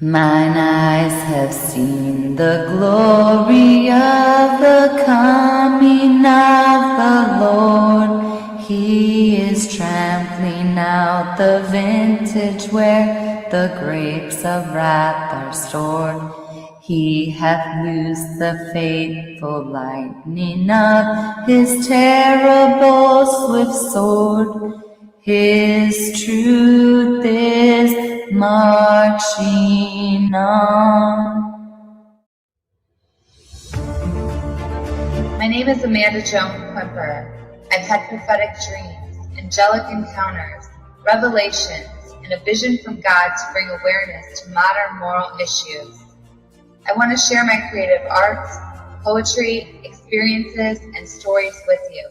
Mine eyes have seen the glory of the coming of the Lord. He is trampling out the vintage where the grapes of wrath are stored. He hath loosed the fateful lightning of his terrible swift sword. His truth is marching on. My name is Amanda Joan Quimper. I've had prophetic dreams, angelic encounters, revelations, and a vision from God to bring awareness to modern moral issues. I want to share my creative arts, poetry, experiences, and stories with you.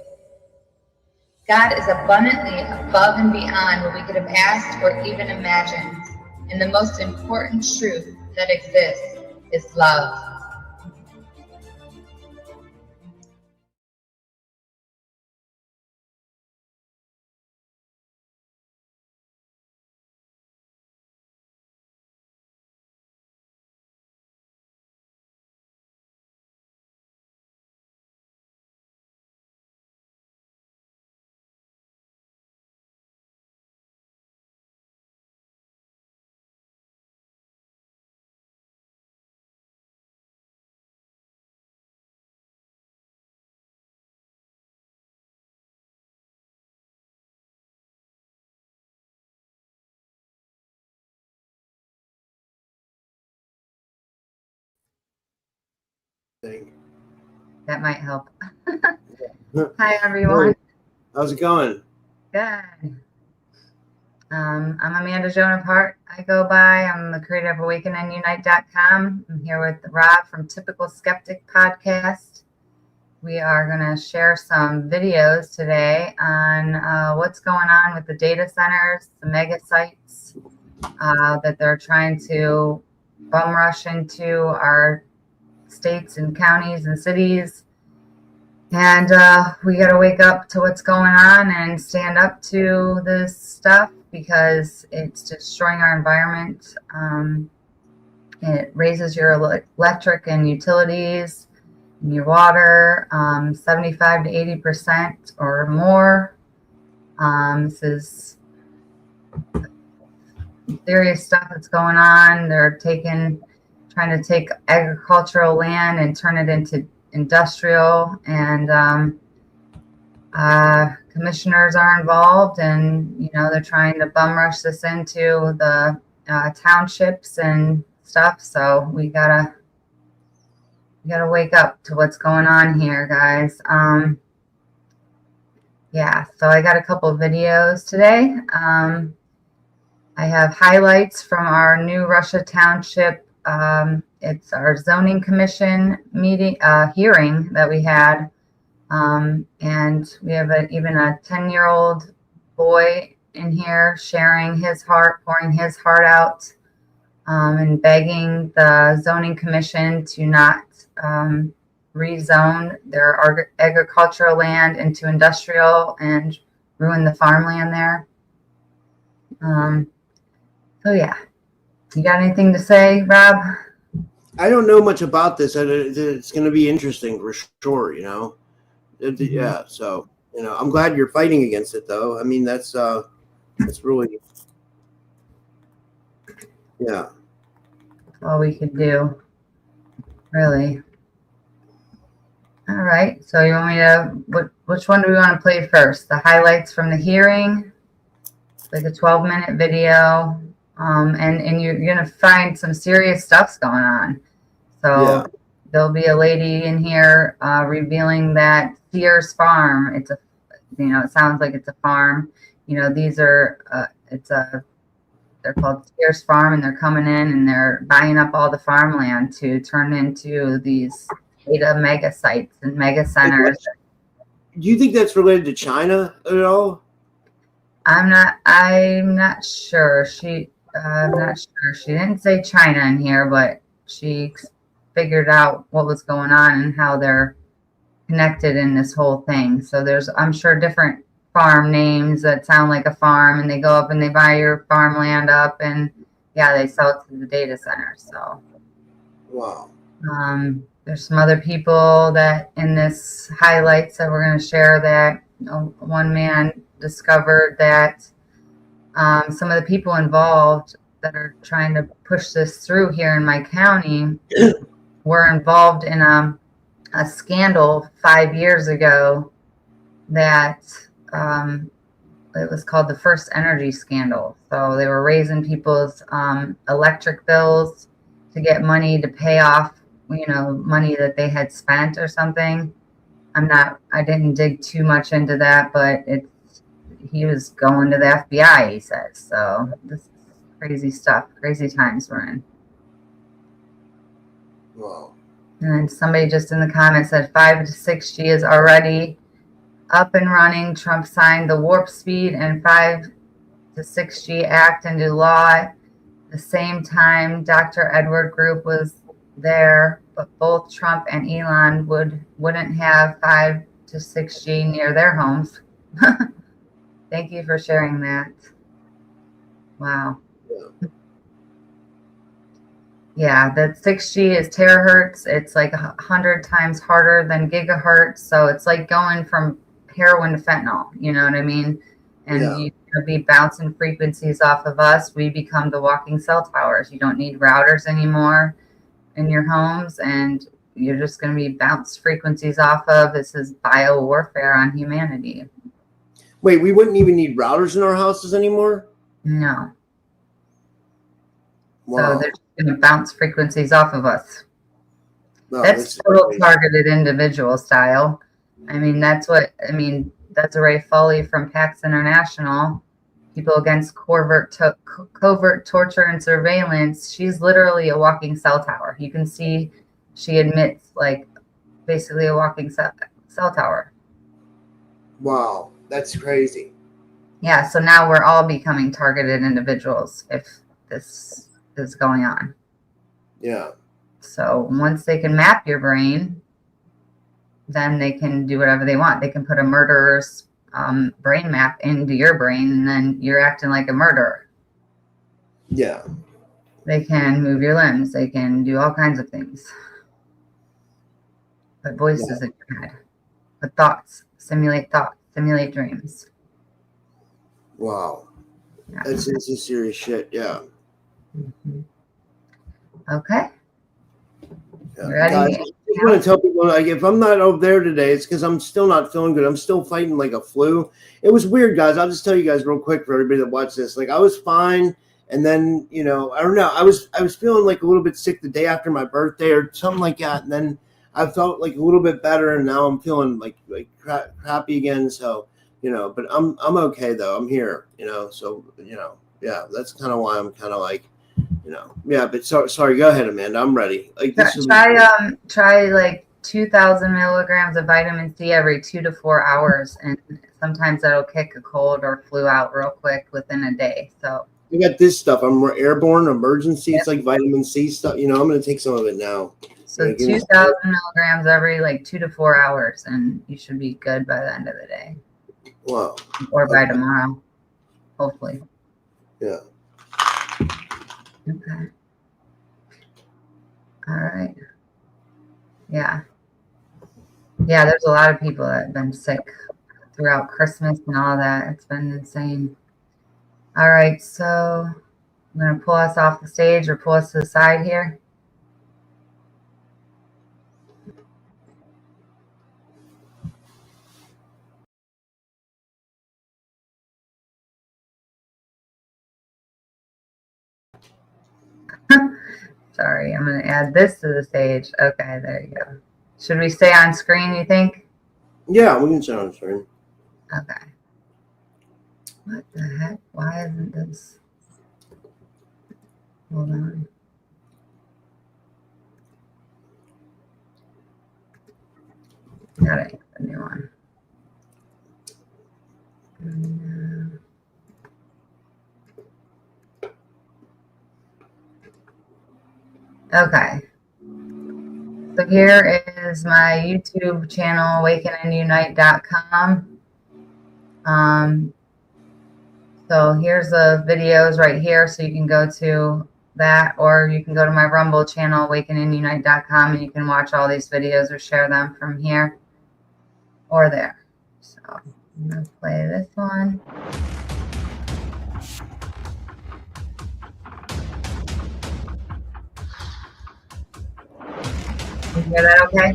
God is abundantly above and beyond what we could have asked or even imagined. And the most important truth that exists is love. That might help. Hi, everyone. How's it going? Good. I'm Amanda Joan of Heart. I go by. I'm the creator of AwakenAndUnite.com. I'm here with Rob from Typical Skeptic podcast. We are going to share some videos today on what's going on with the data centers, the mega sites that they're trying to bum rush into our states and counties and cities. And we got to wake up to what's going on and stand up to this stuff because it's destroying our environment. It raises your electric and utilities and your water 75 to 80% or more. This is serious stuff that's going on. They're trying to take agricultural land and turn it into industrial, and commissioners are involved, and they're trying to bum rush this into the townships and stuff. So we gotta wake up to what's going on here, guys. Yeah, so I got a couple of videos today. I have highlights from our new Russia Township. It's our zoning commission hearing that we had. And we have even a 10-year-old boy in here sharing his heart, pouring his heart out, and begging the zoning commission to not rezone their agricultural land into industrial and ruin the farmland there. So yeah, you got anything to say, Rob? I don't know much about this. It's going to be interesting for sure, Yeah, so, I'm glad you're fighting against it, though. I mean, that's really, yeah. That's all we could do, really. All right, so you want me to, which one do we want to play first? The highlights from the hearing, like a 12-minute video, and you're going to find some serious stuff's going on. So There'll be a lady in here revealing that Sears Farm, it sounds like it's a farm. These are, they're called Sears Farm, and they're coming in and they're buying up all the farmland to turn into these data mega sites and mega centers. Do you think that's related to China at all? I'm not sure. I'm not sure. She didn't say China in here, but she figured out what was going on and how they're connected in this whole thing. So there's, I'm sure, different farm names that sound like a farm, and they go up and they buy your farmland up, and yeah, they sell it to the data center. So Wow. there's some other people that in this highlights that we're going to share that one man discovered that some of the people involved that are trying to push this through here in my county were involved in a scandal 5 years ago that it was called the First Energy Scandal. So they were raising people's electric bills to get money to pay off, money that they had spent or something. I didn't dig too much into that, but he was going to the FBI, he says. So this is crazy stuff, crazy times we're in. Wow. And then somebody just in the comments said 5 to 6G is already up and running. Trump signed the warp speed and 5 to 6G Act into law. At the same time, Dr. Edward Group was there, but both Trump and Elon wouldn't have 5 to 6G near their homes. Thank you for sharing that. Wow. Yeah, that 6G is terahertz. It's like 100 times harder than gigahertz. So it's like going from heroin to fentanyl. You know what I mean? And you're going to be bouncing frequencies off of us. We become the walking cell towers. You don't need routers anymore in your homes, and you're just going to be bounced frequencies off of. This is bio warfare on humanity. Wait, we wouldn't even need routers in our houses anymore? No. Wow. So they're just going to bounce frequencies off of us. No, That's total targeted individual style. That's Desiree Foley from PAX International, People Against Covert Torture and Surveillance. She's literally a walking cell tower. You can see she admits, like, basically a walking cell tower. Wow, that's crazy. Yeah, so now we're all becoming targeted individuals if this is going on. Yeah. So once they can map your brain, then they can do whatever they want. They can put a murderer's brain map into your brain, and then you're acting like a murderer. Yeah. They can move your limbs. They can do all kinds of things. Put voices in your head. Put thoughts. Simulate dreams. Wow. Yeah. That's some serious shit. Yeah. Mm-hmm. Okay. Yeah. Ready? Guys, I just want to tell people, like, if I'm not over there today, it's because I'm still not feeling good. I'm still fighting like a flu. It was weird, guys. I'll just tell you guys real quick for everybody that watched this. Like, I was fine, and then I don't know. I was feeling like a little bit sick the day after my birthday or something like that, and then I felt like a little bit better, and now I'm feeling like crappy again. So but I'm okay though. I'm here. So yeah. That's kind of why I'm kind of like. Yeah, but sorry. Go ahead, Amanda. I'm ready. Like try like 2,000 milligrams of vitamin C every 2 to 4 hours, and sometimes that'll kick a cold or flu out real quick within a day. So I got this stuff. I'm airborne emergency. It's like vitamin C stuff. I'm going to take some of it now. So 2,000 milligrams every like 2 to 4 hours, and you should be good by the end of the day. Wow. Or by tomorrow, hopefully. Yeah. Okay. All right. Yeah. Yeah, there's a lot of people that have been sick throughout Christmas and all that. It's been insane. All right, so I'm going to pull us off the stage or pull us to the side here. Sorry, I'm going to add this to the stage. Okay, there you go. Should we stay on screen, you think? Yeah, we can stay on screen. Okay. What the heck? Why isn't this? Hold on. Got it. A new one. Okay. So here is my YouTube channel, awakenandunite.com. So here's the videos right here. So you can go to that, or you can go to my Rumble channel, awakeningunite.com, and you can watch all these videos or share them from here or there. So I'm going to play this one. You hear that okay?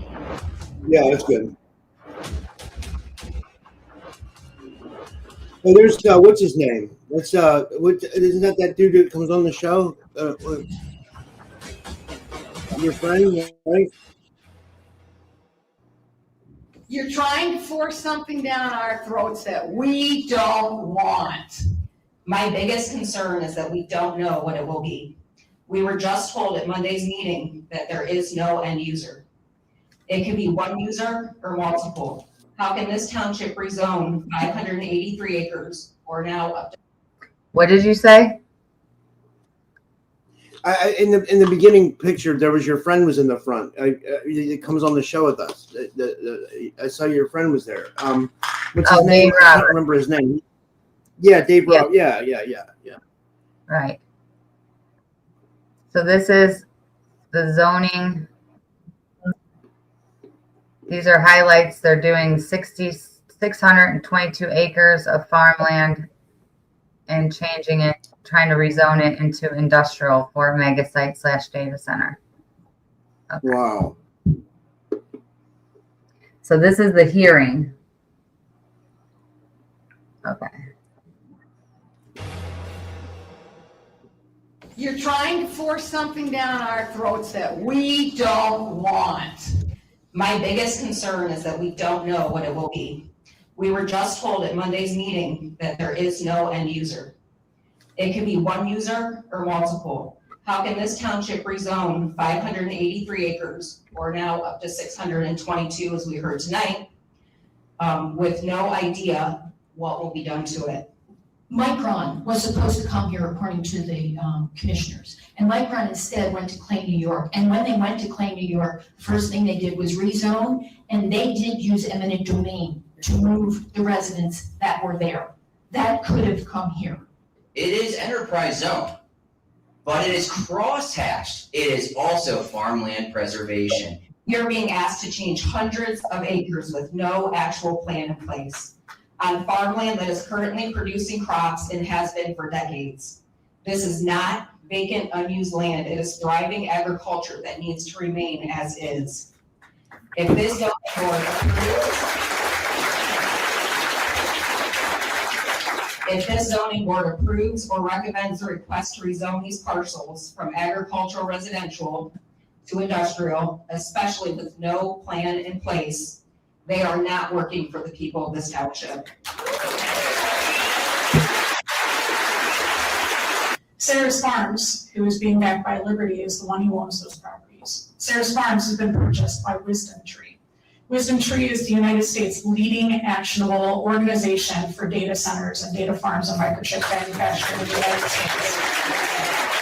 Yeah, that's good. Oh, there's what's his name? Isn't that dude that comes on the show? Your friend, right? You're trying to force something down our throats that we don't want. My biggest concern is that we don't know what it will be. We were just told at Monday's meeting that there is no end user. It could be one user or multiple. How can this township rezone 583 acres or now up to? What did you say? In the beginning picture, there was your friend was in the front. It comes on the show with us. I saw your friend was there. What's his name? I can't remember his name. Yeah, Dave Rowe. Yeah. Right. So this is the zoning. These are highlights. They're doing 622 acres of farmland and changing it, trying to rezone it into industrial for mega site / data center. Okay. Wow. So this is the hearing. Okay. You're trying to force something down our throats that we don't want. My biggest concern is that we don't know what it will be. We were just told at Monday's meeting that there is no end user. It could be one user or multiple. How can this township rezone 583 acres or now up to 622, as we heard tonight, with no idea what will be done to it? Micron was supposed to come here according to the commissioners, and Micron instead went to Clay, New York. And when they went to Clay, New York, the first thing they did was rezone, and they did use eminent domain to move the residents that were there. That could have come here. It is enterprise zone, but it is crosshatched. It is also farmland preservation. You're being asked to change hundreds of acres with no actual plan in place on farmland that is currently producing crops and has been for decades. This is not vacant, unused land. It is thriving agriculture that needs to remain as is. If this zoning board approves or recommends a request to rezone these parcels from agricultural residential to industrial, especially with no plan in place, they are not working for the people of this township. Sarah's Farms, who is being backed by Liberty, is the one who owns those properties. Sarah's Farms has been purchased by Wisdom Tree. Wisdom Tree is the United States' leading actionable organization for data centers and data farms and microchip manufacturing in the United States.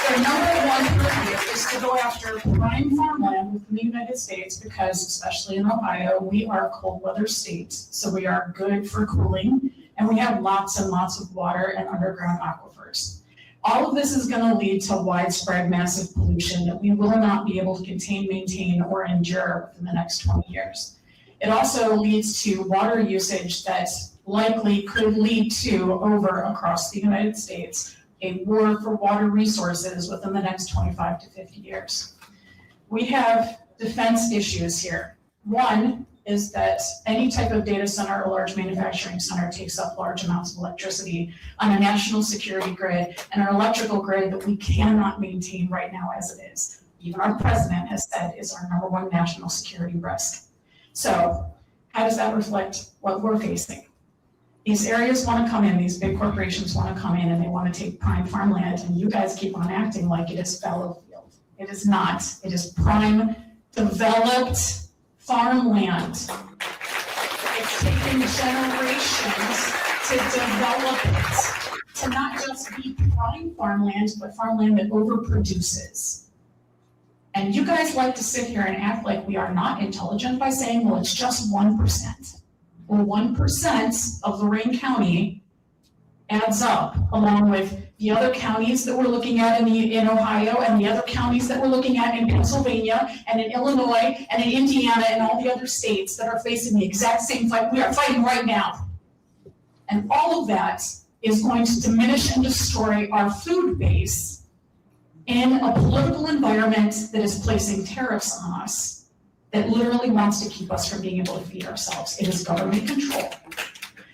Their number one purview is to go after prime farmland within the United States because, especially in Ohio, we are a cold weather state, so we are good for cooling, and we have lots and lots of water and underground aquifers. All of this is going to lead to widespread massive pollution that we will not be able to contain, maintain, or endure within the next 20 years. It also leads to water usage that likely could lead to, across the United States, a war for water resources within the next 25 to 50 years. We have defense issues here. One is that any type of data center or large manufacturing center takes up large amounts of electricity on a national security grid and an electrical grid that we cannot maintain right now as it is. Even our president has said is our number one national security risk. So how does that reflect what we're facing? These areas want to come in, these big corporations want to come in and they want to take prime farmland, and you guys keep on acting like it is fallow field. It is not. It is prime, developed farmland. It's taken generations to develop it, to not just be prime farmland, but farmland that overproduces. And you guys like to sit here and act like we are not intelligent by saying, well, it's just 1%. Well, 1% of Lorraine County adds up, along with the other counties that we're looking at in Ohio, and the other counties that we're looking at in Pennsylvania, and in Illinois, and in Indiana, and all the other states that are facing the exact same fight we are fighting right now. And all of that is going to diminish and destroy our food base in a political environment that is placing tariffs on us, that literally wants to keep us from being able to feed ourselves. It is government control.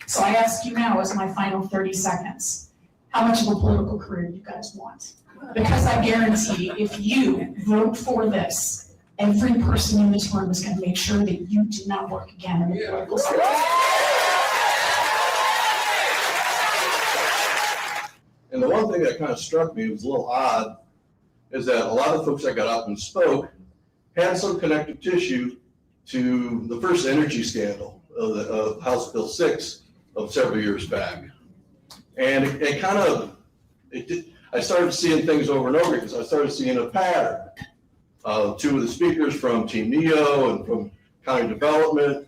So I ask you now, as my final 30 seconds, how much of a political career you guys want? Because I guarantee if you vote for this, every person in this room is going to make sure that you do not work again in the political sector. And the one thing that kind of struck me was a little odd is that a lot of folks that got up and spoke had some connective tissue to the first energy scandal of House Bill 6 of several years back. And I started seeing things over and over because I started seeing a pattern. Two of the speakers from Team NEO and from County Development,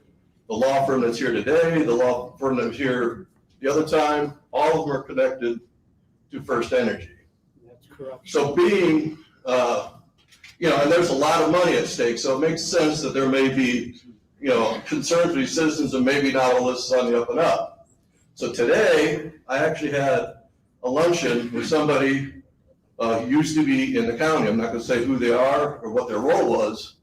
the law firm that's here today, the law firm that was here the other time, all of them are connected to First Energy. That's correct. So being, and there's a lot of money at stake, so it makes sense that there may be, concerns for these citizens and maybe not all this is on the up and up. So today, I actually had a luncheon with somebody who used to be in the county. I'm not going to say who they are or what their role was,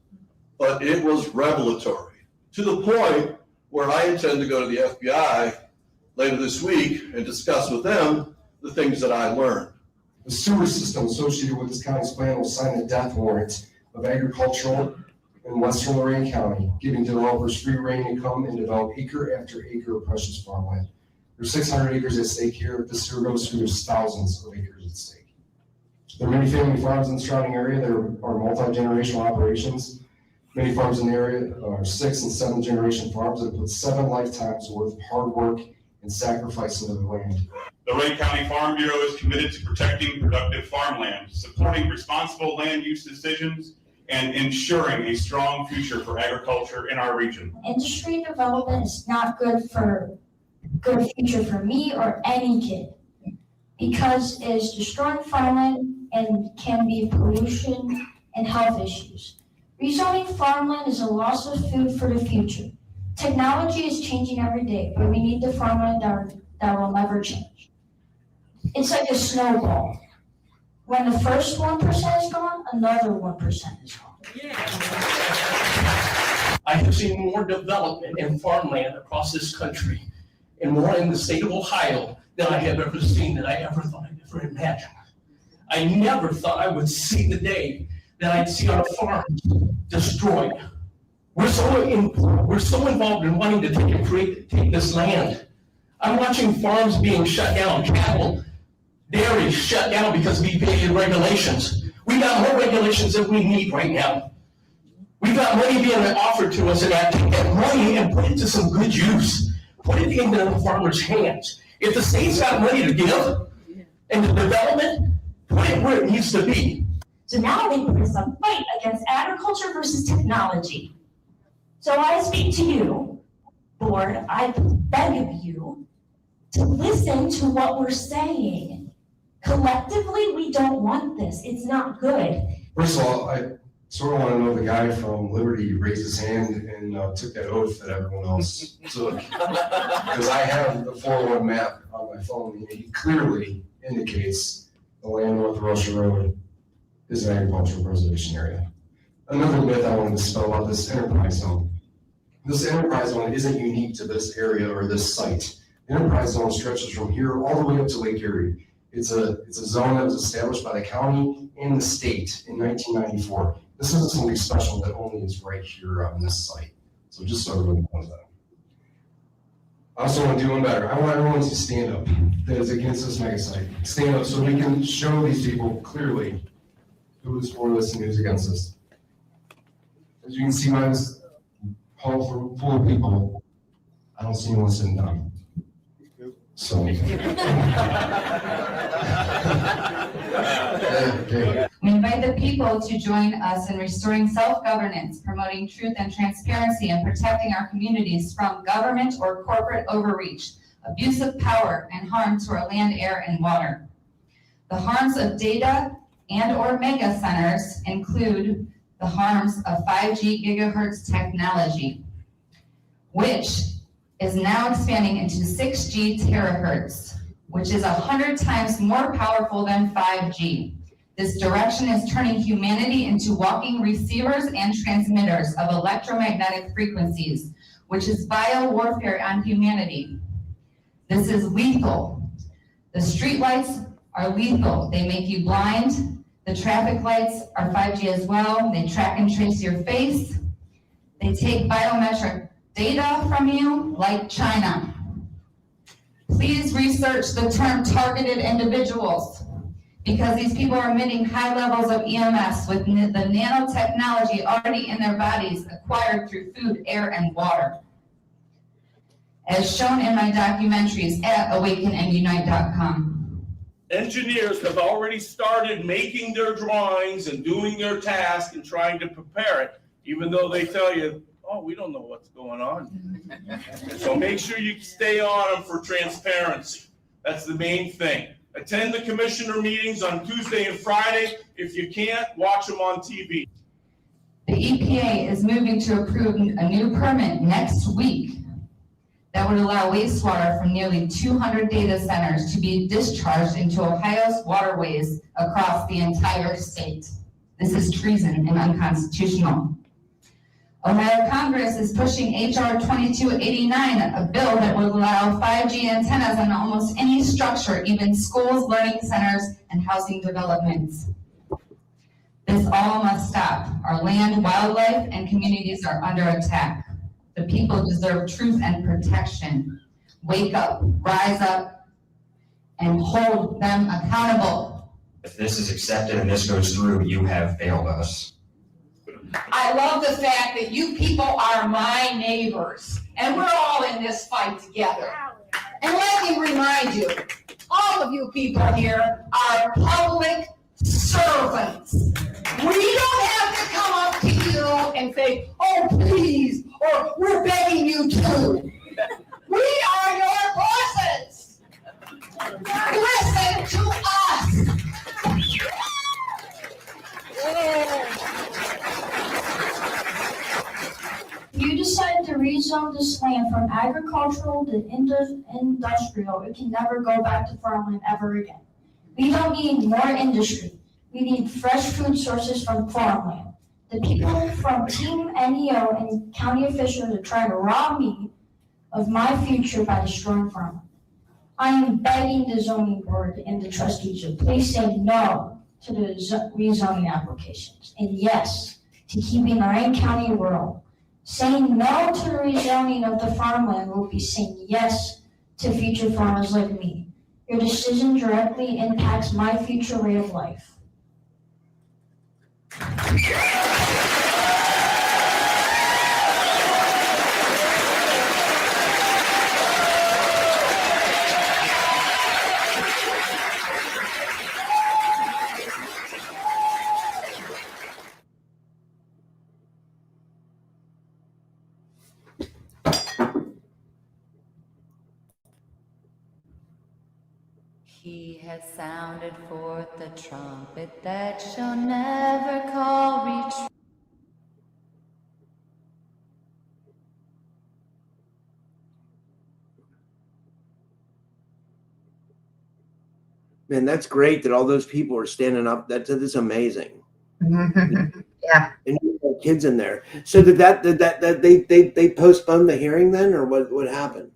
but it was revelatory to the point where I intend to go to the FBI later this week and discuss with them the things that I learned. The sewer system associated with this county's plan will sign a death warrant of agricultural in western Lorain County, giving developers free rein to come and develop acre after acre of precious farmland. There's 600 acres at stake here. If the sewer goes through, there's thousands of acres at stake. There are many family farms in the surrounding area. There are multi-generational operations. Many farms in the area are 6- and 7-generation farms that put 7 lifetimes worth of hard work and sacrifice into the land. The Lorain County Farm Bureau is committed to protecting productive farmland, supporting responsible land use decisions, and ensuring a strong future for agriculture in our region. Industry development is not good future for me or any kid, because it is destroying farmland and can be pollution and health issues. Rezoning farmland is a loss of food for the future. Technology is changing every day, but we need the farmland that will never change. It's like a snowball. When the first 1% is gone, another 1% is gone. I have seen more development in farmland across this country and more in the state of Ohio than I have ever seen, that I ever thought I'd ever imagined. I never thought I would see the day that I'd see our farms destroyed. We're so involved in wanting to take this land. I'm watching farms being shut down, cattle, dairy shut down because of EPA regulations. We got more regulations than we need right now. We've got money being offered to us, and I take that money and put it to some good use. Put it into the farmers' hands. If the state's got money to give and the development, put it where it needs to be. So now I think there's a fight against agriculture versus technology. So I speak to you, board, I beg of you to listen to what we're saying. Collectively, we don't want this. It's not good. First of all, I sort of want to know the guy from Liberty raised his hand and took that oath that everyone else took. Because I have the 401 map on my phone, and he clearly indicates the land north of Russia Road is an agricultural preservation area. Another myth I want to dispel about this enterprise zone. This enterprise zone isn't unique to this area or this site. The enterprise zone stretches from here all the way up to Lake Erie. It's a zone that was established by the county and the state in 1994. This isn't something special that only is right here on this site. So just so everyone knows that. I also want to do one better. I want everyone to stand up that is against this mega site. Stand up so we can show these people clearly who is for this and who's against this. As you can see, mine's hall full of people. I don't see anyone sitting down. So. We invite the people to join us in restoring self-governance, promoting truth and transparency, and protecting our communities from government or corporate overreach. abuse of power, and harm to our land, air, and water. The harms of data and or mega centers include the harms of 5G gigahertz technology, which is now expanding into 6G terahertz, which is 100 times more powerful than 5G. This direction is turning humanity into walking receivers and transmitters of electromagnetic frequencies, which is bio-warfare on humanity. This is lethal. The street lights are lethal. They make you blind. The traffic lights are 5G as well. They track and trace your face. They take biometric data from you like China. Please research the term targeted individuals, because these people are emitting high levels of EMS with the nanotechnology already in their bodies acquired through food, air, and water. As shown in my documentaries at awakenandunite.com. Engineers have already started making their drawings and doing their task and trying to prepare it, even though they tell you, oh, we don't know what's going on. So make sure you stay on them for transparency. That's the main thing. Attend the commissioner meetings on Tuesday and Friday. If you can't, watch them on TV. The EPA is moving to approve a new permit next week that would allow wastewater from nearly 200 data centers to be discharged into Ohio's waterways across the entire state. This is treason and unconstitutional. Ohio Congress is pushing H.R. 2289, a bill that would allow 5G antennas on almost any structure, even schools, learning centers, and housing developments. This all must stop. Our land, wildlife, and communities are under attack. The people deserve truth and protection. Wake up, rise up, and hold them accountable. If this is accepted and this goes through, you have failed us. I love the fact that you people are my neighbors, and we're all in this fight together. And let me remind you, all of you people here are public servants. We don't have to come up to you and say, oh, please, or we're begging you to. We are your bosses. Listen to us. If you decide to rezone this land from agricultural to industrial, it can never go back to farmland ever again. We don't need more industry. We need fresh food sources from farmland. The people from Team NEO and county officials are trying to rob me of my future by destroying farmland. I am begging the zoning board and the trustees to please say no to the rezoning applications, and yes to keeping Lorraine County rural. Saying no to the rezoning of the farmland will be saying yes to future farmers like me. Your decision directly impacts my future way of life. He has sounded forth the trumpet that shall never call retreat. Man, that's great that all those people are standing up. That is amazing. Yeah. And you have kids in there. So did they postpone the hearing then, or what happened?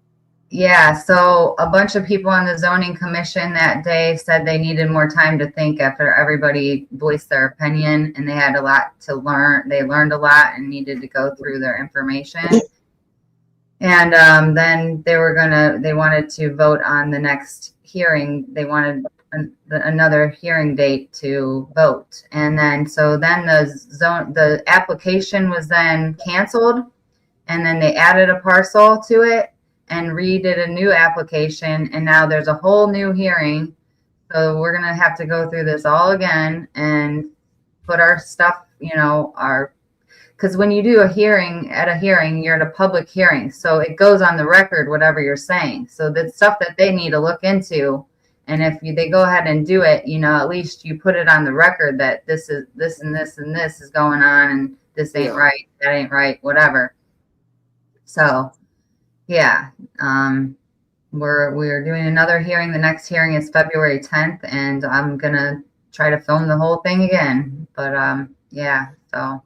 Yeah, so a bunch of people on the zoning commission that day said they needed more time to think after everybody voiced their opinion, and they had a lot to learn. They learned a lot and needed to go through their information. And then they wanted to vote on the next hearing. They wanted another hearing date to vote. And then the application was then canceled, and then they added a parcel to it and redid a new application, and now there's a whole new hearing. So we're gonna have to go through this all again and put our stuff, because when you do a hearing, you're at a public hearing. So it goes on the record, whatever you're saying. So the stuff that they need to look into. And if they go ahead and do it, at least you put it on the record that this is this and this and this is going on, and this ain't right, that ain't right, whatever. So, yeah, we're doing another hearing. The next hearing is February 10th, and I'm gonna try to film the whole thing again. But yeah, so.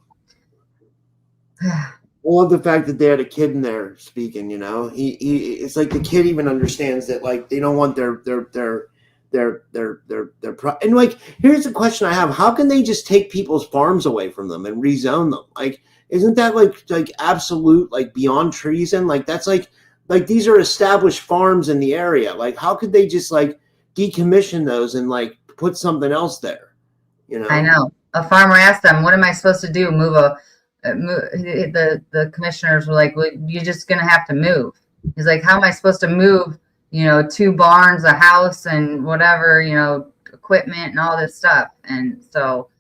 I love the fact that they had a kid in there speaking. It's like the kid even understands that, like, they don't want their and like, here's the question I have: how can they just take people's farms away from them and rezone them? Like, isn't that like absolute, like, beyond treason? Like, that's like these are established farms in the area. Like, how could they just like decommission those and like put something else there? I know. A farmer asked them, "What am I supposed to do? The commissioners were like, "Well, you're just gonna have to move." He's like, "How am I supposed to move? 2 barns, a house, and whatever, equipment and all this stuff." And so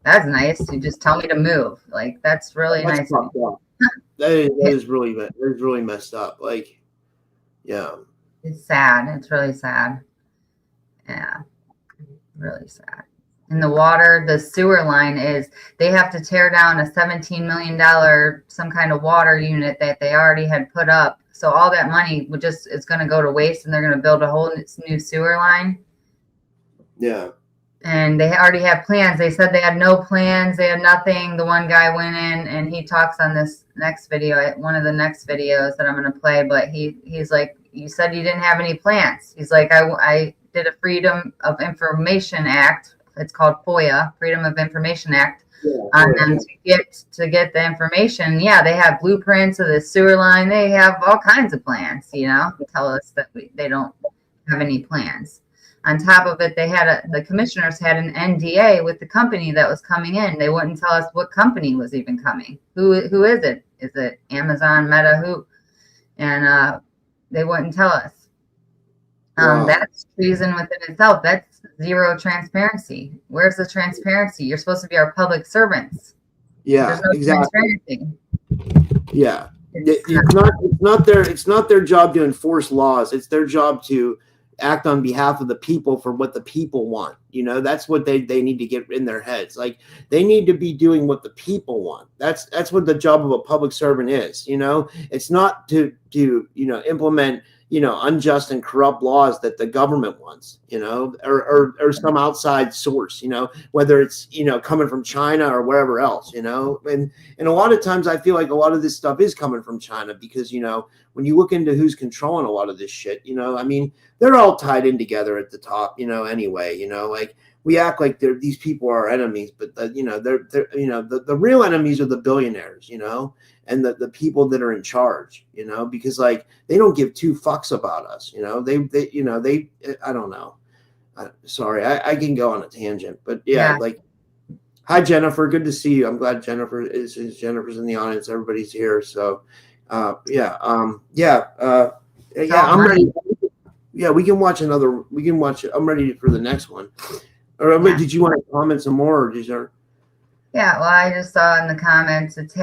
that's nice. You just tell me to move. Like, that's really nice. That is really messed up. Like, yeah. It's sad. It's really sad. Yeah, really sad. And the water, the sewer line they have to tear down a $17 million, some kind of water unit that they already had put up. So all that money is going to go to waste, and they're going to build a whole new sewer line. Yeah. And they already have plans. They said they had no plans. They had nothing. The one guy went in, and he talks on this next video, one of the next videos that I'm going to play. But he's like, "You said you didn't have any plans." He's like, I did a Freedom of Information Act. It's called FOIA, Freedom of Information Act, on them to get the information. Yeah, they have blueprints of the sewer line. They have all kinds of plans, to tell us that they don't have any plans. On top of it, the commissioners had an NDA with the company that was coming in. They wouldn't tell us what company was even coming. Who is it? Is it Amazon, Meta, who? And they wouldn't tell us. That's treason within itself. That's zero transparency. Where's the transparency? You're supposed to be our public servants. Yeah, there's no exactly. Transparency. Yeah, it's not their job to enforce laws. It's their job to act on behalf of the people for what the people want. That's what they need to get in their heads. Like, they need to be doing what the people want. That's what the job of a public servant is. It's not to implement unjust and corrupt laws that the government wants, or some outside source, whether it's, coming from China or wherever else, and a lot of times I feel like a lot of this stuff is coming from China because, when you look into who's controlling a lot of this shit, I mean, they're all tied in together at the top, anyway, like, we act like these people are our enemies, but the real enemies are the billionaires, and the people that are in charge, because, like, they don't give 2 fucks about us, they I don't know. Sorry, I can go on a tangent, but yeah, like, hi Jennifer, good to see you. I'm glad Jennifer's in the audience. Everybody's here, so I'm ready. Yeah, we can watch. I'm ready for the next one. Or did you want to comment some more, or Yeah, well, I just saw in the comments, it's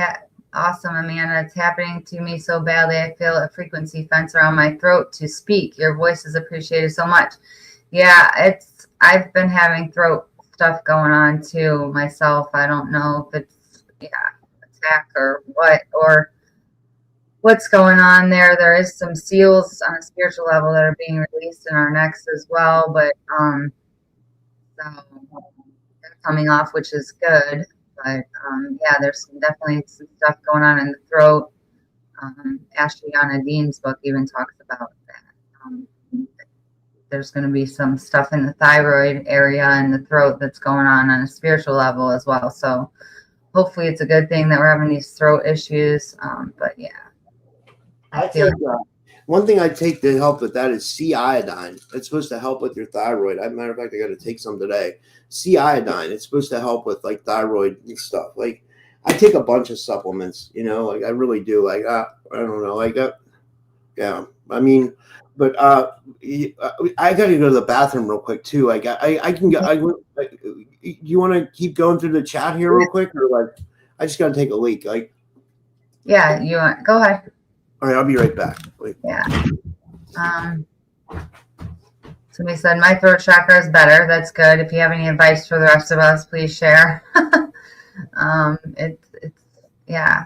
awesome, Amanda. It's happening to me so badly. I feel a frequency fence around my throat to speak. Your voice is appreciated so much. Yeah, I've been having throat stuff going on too myself. I don't know if it's attack or what, or what's going on there. There is some seals on a spiritual level that are being released in our necks as well, but so they're coming off, which is good. But there's definitely some stuff going on in the throat. Ashliana Dean's book even talks about that. There's going to be some stuff in the thyroid area and the throat that's going on a spiritual level as well. So hopefully it's a good thing that we're having these throat issues. But yeah, I feel one thing I take to help with that is C iodine. It's supposed to help with your thyroid. As a matter of fact, I got to take some today. C iodine. It's supposed to help with, like, thyroid and stuff. Like, I take a bunch of supplements, like, I really do. Like, I don't know. Like, yeah. I mean, but I got to go to the bathroom real quick too. I can go. You want to keep going through the chat here real quick, or like? I just got to take a leak. Like, Yeah, you want, go ahead. all right, I'll be right back. Wait. Yeah. Somebody said my throat chakra is better. That's good. If you have any advice for the rest of us, please share. It's yeah,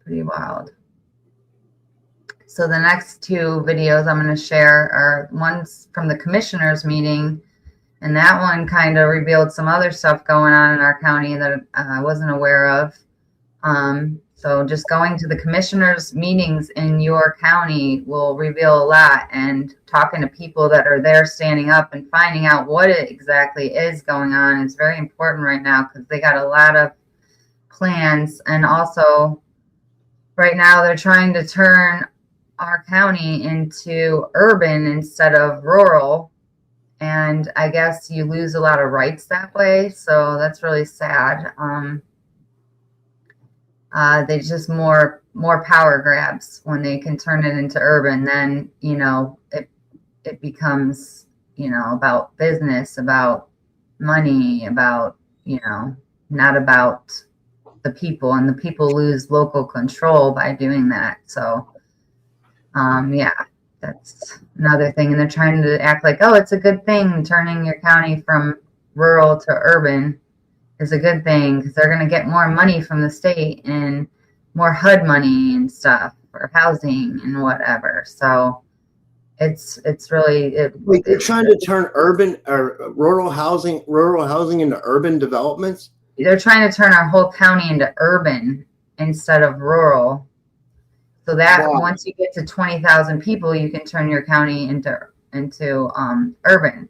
pretty wild. So the next two videos I'm going to share are ones from the commissioners meeting, and that one kind of revealed some other stuff going on in our county that I wasn't aware of. So just going to the commissioners meetings in your county will reveal a lot, and talking to people that are there standing up and finding out what it exactly is going on is very important right now, because they got a lot of plans. And also right now they're trying to turn our county into urban instead of rural. And I guess you lose a lot of rights that way. So that's really sad. They just more power grabs when they can turn it into urban. Then, you know, it becomes, you know, about business, about money, about, you know, not about the people, and the people lose local control by doing that. So, yeah, that's another thing. And they're trying to act like, oh, it's a good thing turning your county from rural to urban is a good thing, because they're going to get more money from the state and more HUD money and stuff for housing and whatever. So it's really Wait, they're trying to turn urban or rural housing into urban developments. They're trying to turn our whole county into urban instead of rural. So that once you get to 20,000 people, you can turn your county into urban,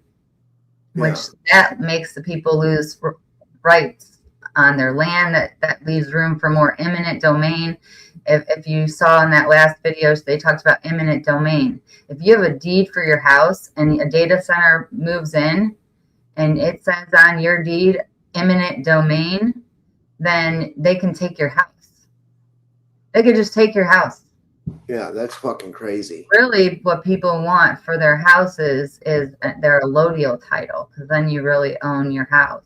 which that makes the people lose rights on their land. That leaves room for more eminent domain. If you saw in that last video, they talked about eminent domain. If you have a deed for your house and a data center moves in and it says on your deed eminent domain, then they can take your house. They could just take your house. Yeah, that's fucking crazy. Really, what people want for their houses is their allodial title, because then you really own your house.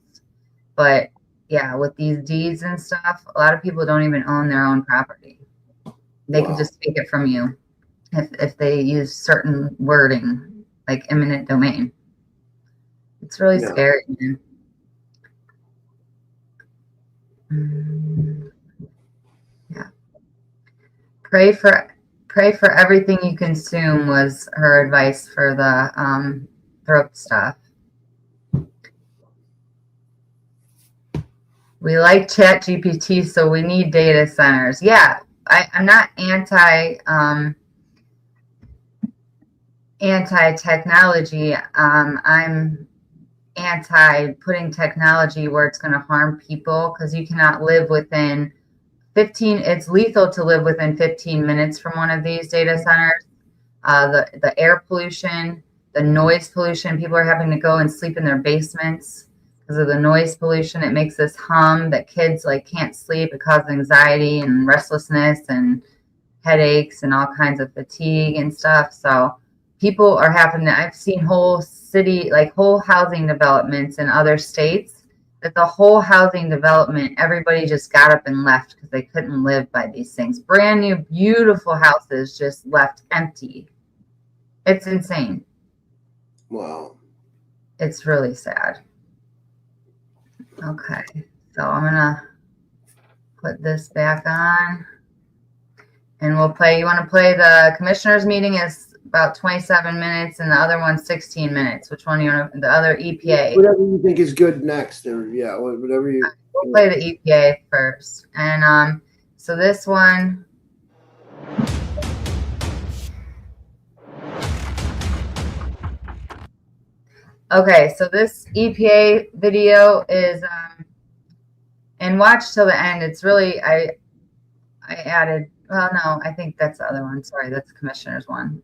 But yeah, with these deeds and stuff, a lot of people don't even own their own property. They could just take it from you if they use certain wording, like eminent domain. It's really scary, man. Yeah. Pray for everything you consume was her advice for the throat stuff. We like ChatGPT, so we need data centers. Yeah, I'm not anti-technology. I'm anti putting technology where it's going to harm people, because you cannot live within 15. It's lethal to live within 15 minutes from one of these data centers. The air pollution, the noise pollution. People are having to go and sleep in their basements because of the noise pollution. It makes this hum that kids like can't sleep. It causes anxiety and restlessness and headaches and all kinds of fatigue and stuff. So people are having to, I've seen whole city, like whole housing developments in other states, that the whole housing development, everybody just got up and left because they couldn't live by these things. Brand new, beautiful houses just left empty. It's insane. Wow. It's really sad. Okay, so I'm gonna put this back on and we'll play. You want to play the commissioners meeting is about 27 minutes and the other one's 16 minutes. Which one you want to, the other EPA? Whatever you think is good next, or yeah, whatever you. We'll play the EPA first. And so this one. Okay, so this EPA video is, and watch till the end. It's really, I added, well, no, I think that's the other one. Sorry, that's the commissioner's one.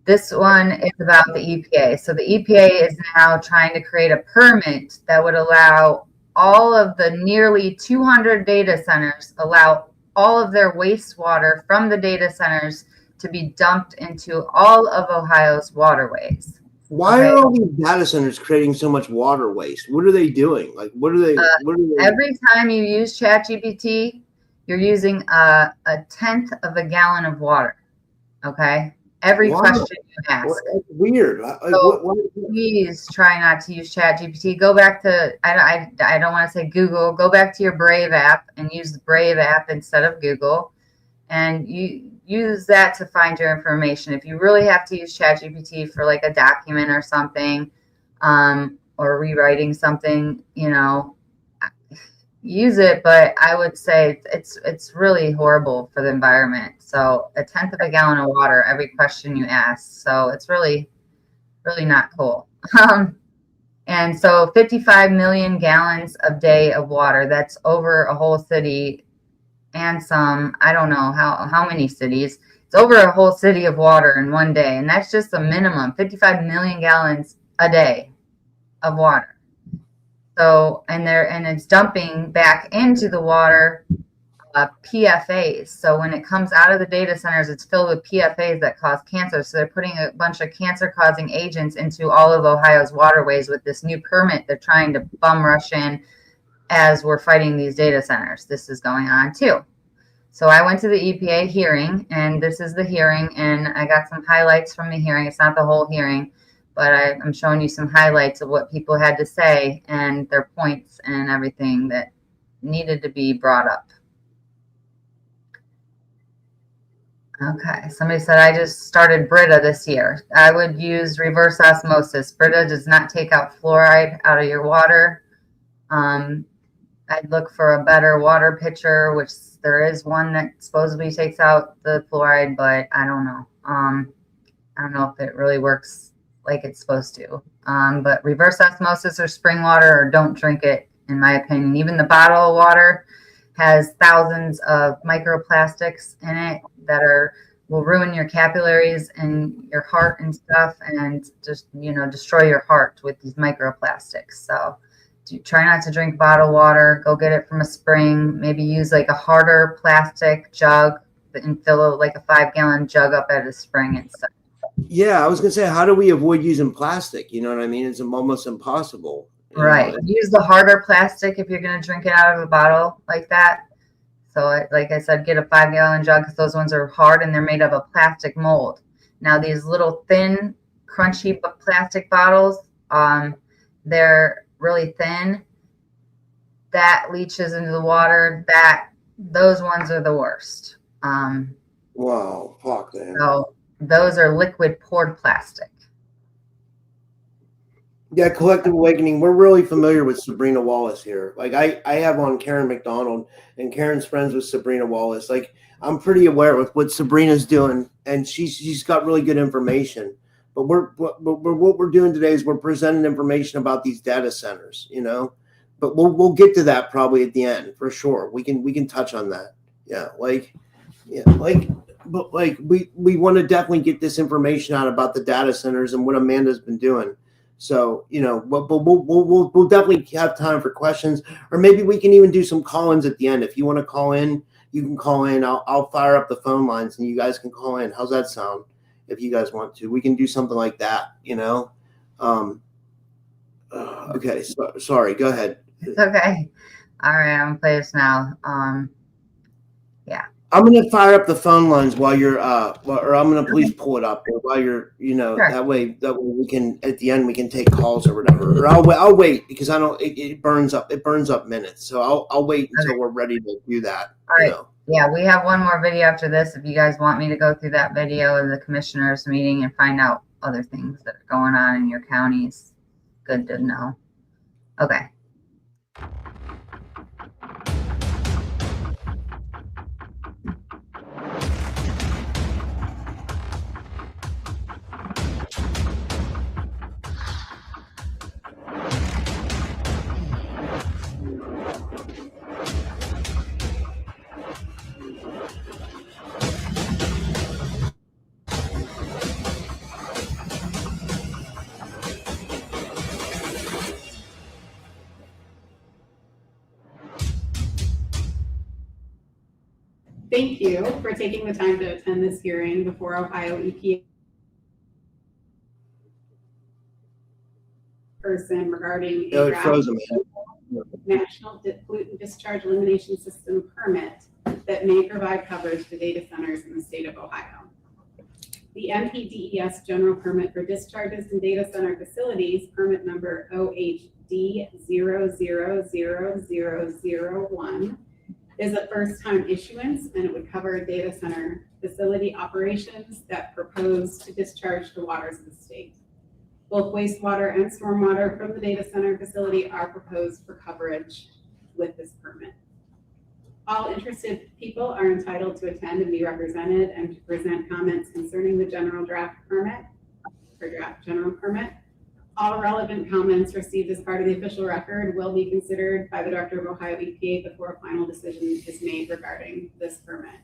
This one is about the EPA. So the EPA is now trying to create a permit that would allow all of the nearly 200 data centers, allow all of their wastewater from the data centers to be dumped into all of Ohio's waterways. Why are all these data centers creating so much water waste? What are they doing? Like, what are they? Every time you use ChatGPT, you're using a 1/10 of a gallon of water. Okay. Every question you ask. That's weird. So please try not to use ChatGPT. Go back to, I don't want to say Google. Go back to your Brave app and use the Brave app instead of Google. And you use that to find your information. If you really have to use ChatGPT for like a document or something, or rewriting something, use it, but I would say it's really horrible for the environment. So 1/10 of a gallon of water every question you ask. So it's really, really not cool. And so 55 million gallons a day of water. That's over a whole city and some, I don't know how many cities. It's over a whole city of water in one day. And that's just the minimum, 55 million gallons a day of water. So, and it's dumping back into the water PFAs. So when it comes out of the data centers, it's filled with PFAs that cause cancer. So they're putting a bunch of cancer-causing agents into all of Ohio's waterways with this new permit they're trying to bum rush in as we're fighting these data centers. This is going on too. So I went to the EPA hearing, and this is the hearing, and I got some highlights from the hearing. It's not the whole hearing, but I'm showing you some highlights of what people had to say and their points and everything that needed to be brought up. Okay, somebody said, I just started Brita this year. I would use reverse osmosis. Brita does not take out fluoride out of your water. I'd look for a better water pitcher, which there is one that supposedly takes out the fluoride, but I don't know. I don't know if it really works like it's supposed to. But reverse osmosis or spring water, or don't drink it, in my opinion. Even the bottle of water has thousands of microplastics in it that will ruin your capillaries and your heart and stuff, and just destroy your heart with these microplastics. So try not to drink bottled water. Go get it from a spring. Maybe use like a harder plastic jug and fill like a 5-gallon jug up at a spring and stuff. Yeah, I was gonna say, how do we avoid using plastic? You know what I mean? It's almost impossible. Right. Use the harder plastic if you're going to drink it out of a bottle like that. So like I said, get a 5-gallon jug, because those ones are hard and they're made of a plastic mold. Now these little thin, crunchy plastic bottles, they're really thin. That leaches into the water. Those ones are the worst. Wow, fuck that. So those are liquid poured plastic. Yeah, Collective Awakening, we're really familiar with Sabrina Wallace here. Like I have on Karen McDonald, and Karen's friends with Sabrina Wallace. Like I'm pretty aware with what Sabrina's doing, and she's got really good information. But what we're doing today is we're presenting information about these data centers, But we'll get to that probably at the end for sure. We can touch on that. But we want to definitely get this information out about the data centers and what Amanda's been doing. So, but we'll definitely have time for questions, or maybe we can even do some call-ins at the end. If you want to call in, you can call in. I'll fire up the phone lines and you guys can call in. How's that sound? If you guys want to, we can do something like that, Okay. Sorry. Go ahead. It's okay. All right. I'm going to play this now. Yeah. I'm going to fire up the phone lines while you're, or I'm going to please pull it up while you're, Sure. that way we can, at the end, we can take calls or whatever. Or I'll wait because it burns up minutes. So I'll wait until we're ready to do that. All right. Yeah, we have one more video after this. If you guys want me to go through that video of the commissioners meeting and find out other things that are going on in your counties, good to know. Okay. Thank you for taking the time to attend this hearing before Ohio EPA. person regarding Yeah, a it froze him. National Pollutant Discharge Elimination System permit that may provide coverage to data centers in the state of Ohio. The NPDES general permit for discharges in data center facilities, permit number OHD000001, is a first-time issuance, and it would cover data center facility operations that propose to discharge the waters of the state. Both wastewater and stormwater from the data center facility are proposed for coverage with this permit. All interested people are entitled to attend and be represented and to present comments concerning the general draft permit or draft general permit. All relevant comments received as part of the official record will be considered by the Director of Ohio EPA before a final decision is made regarding this permit.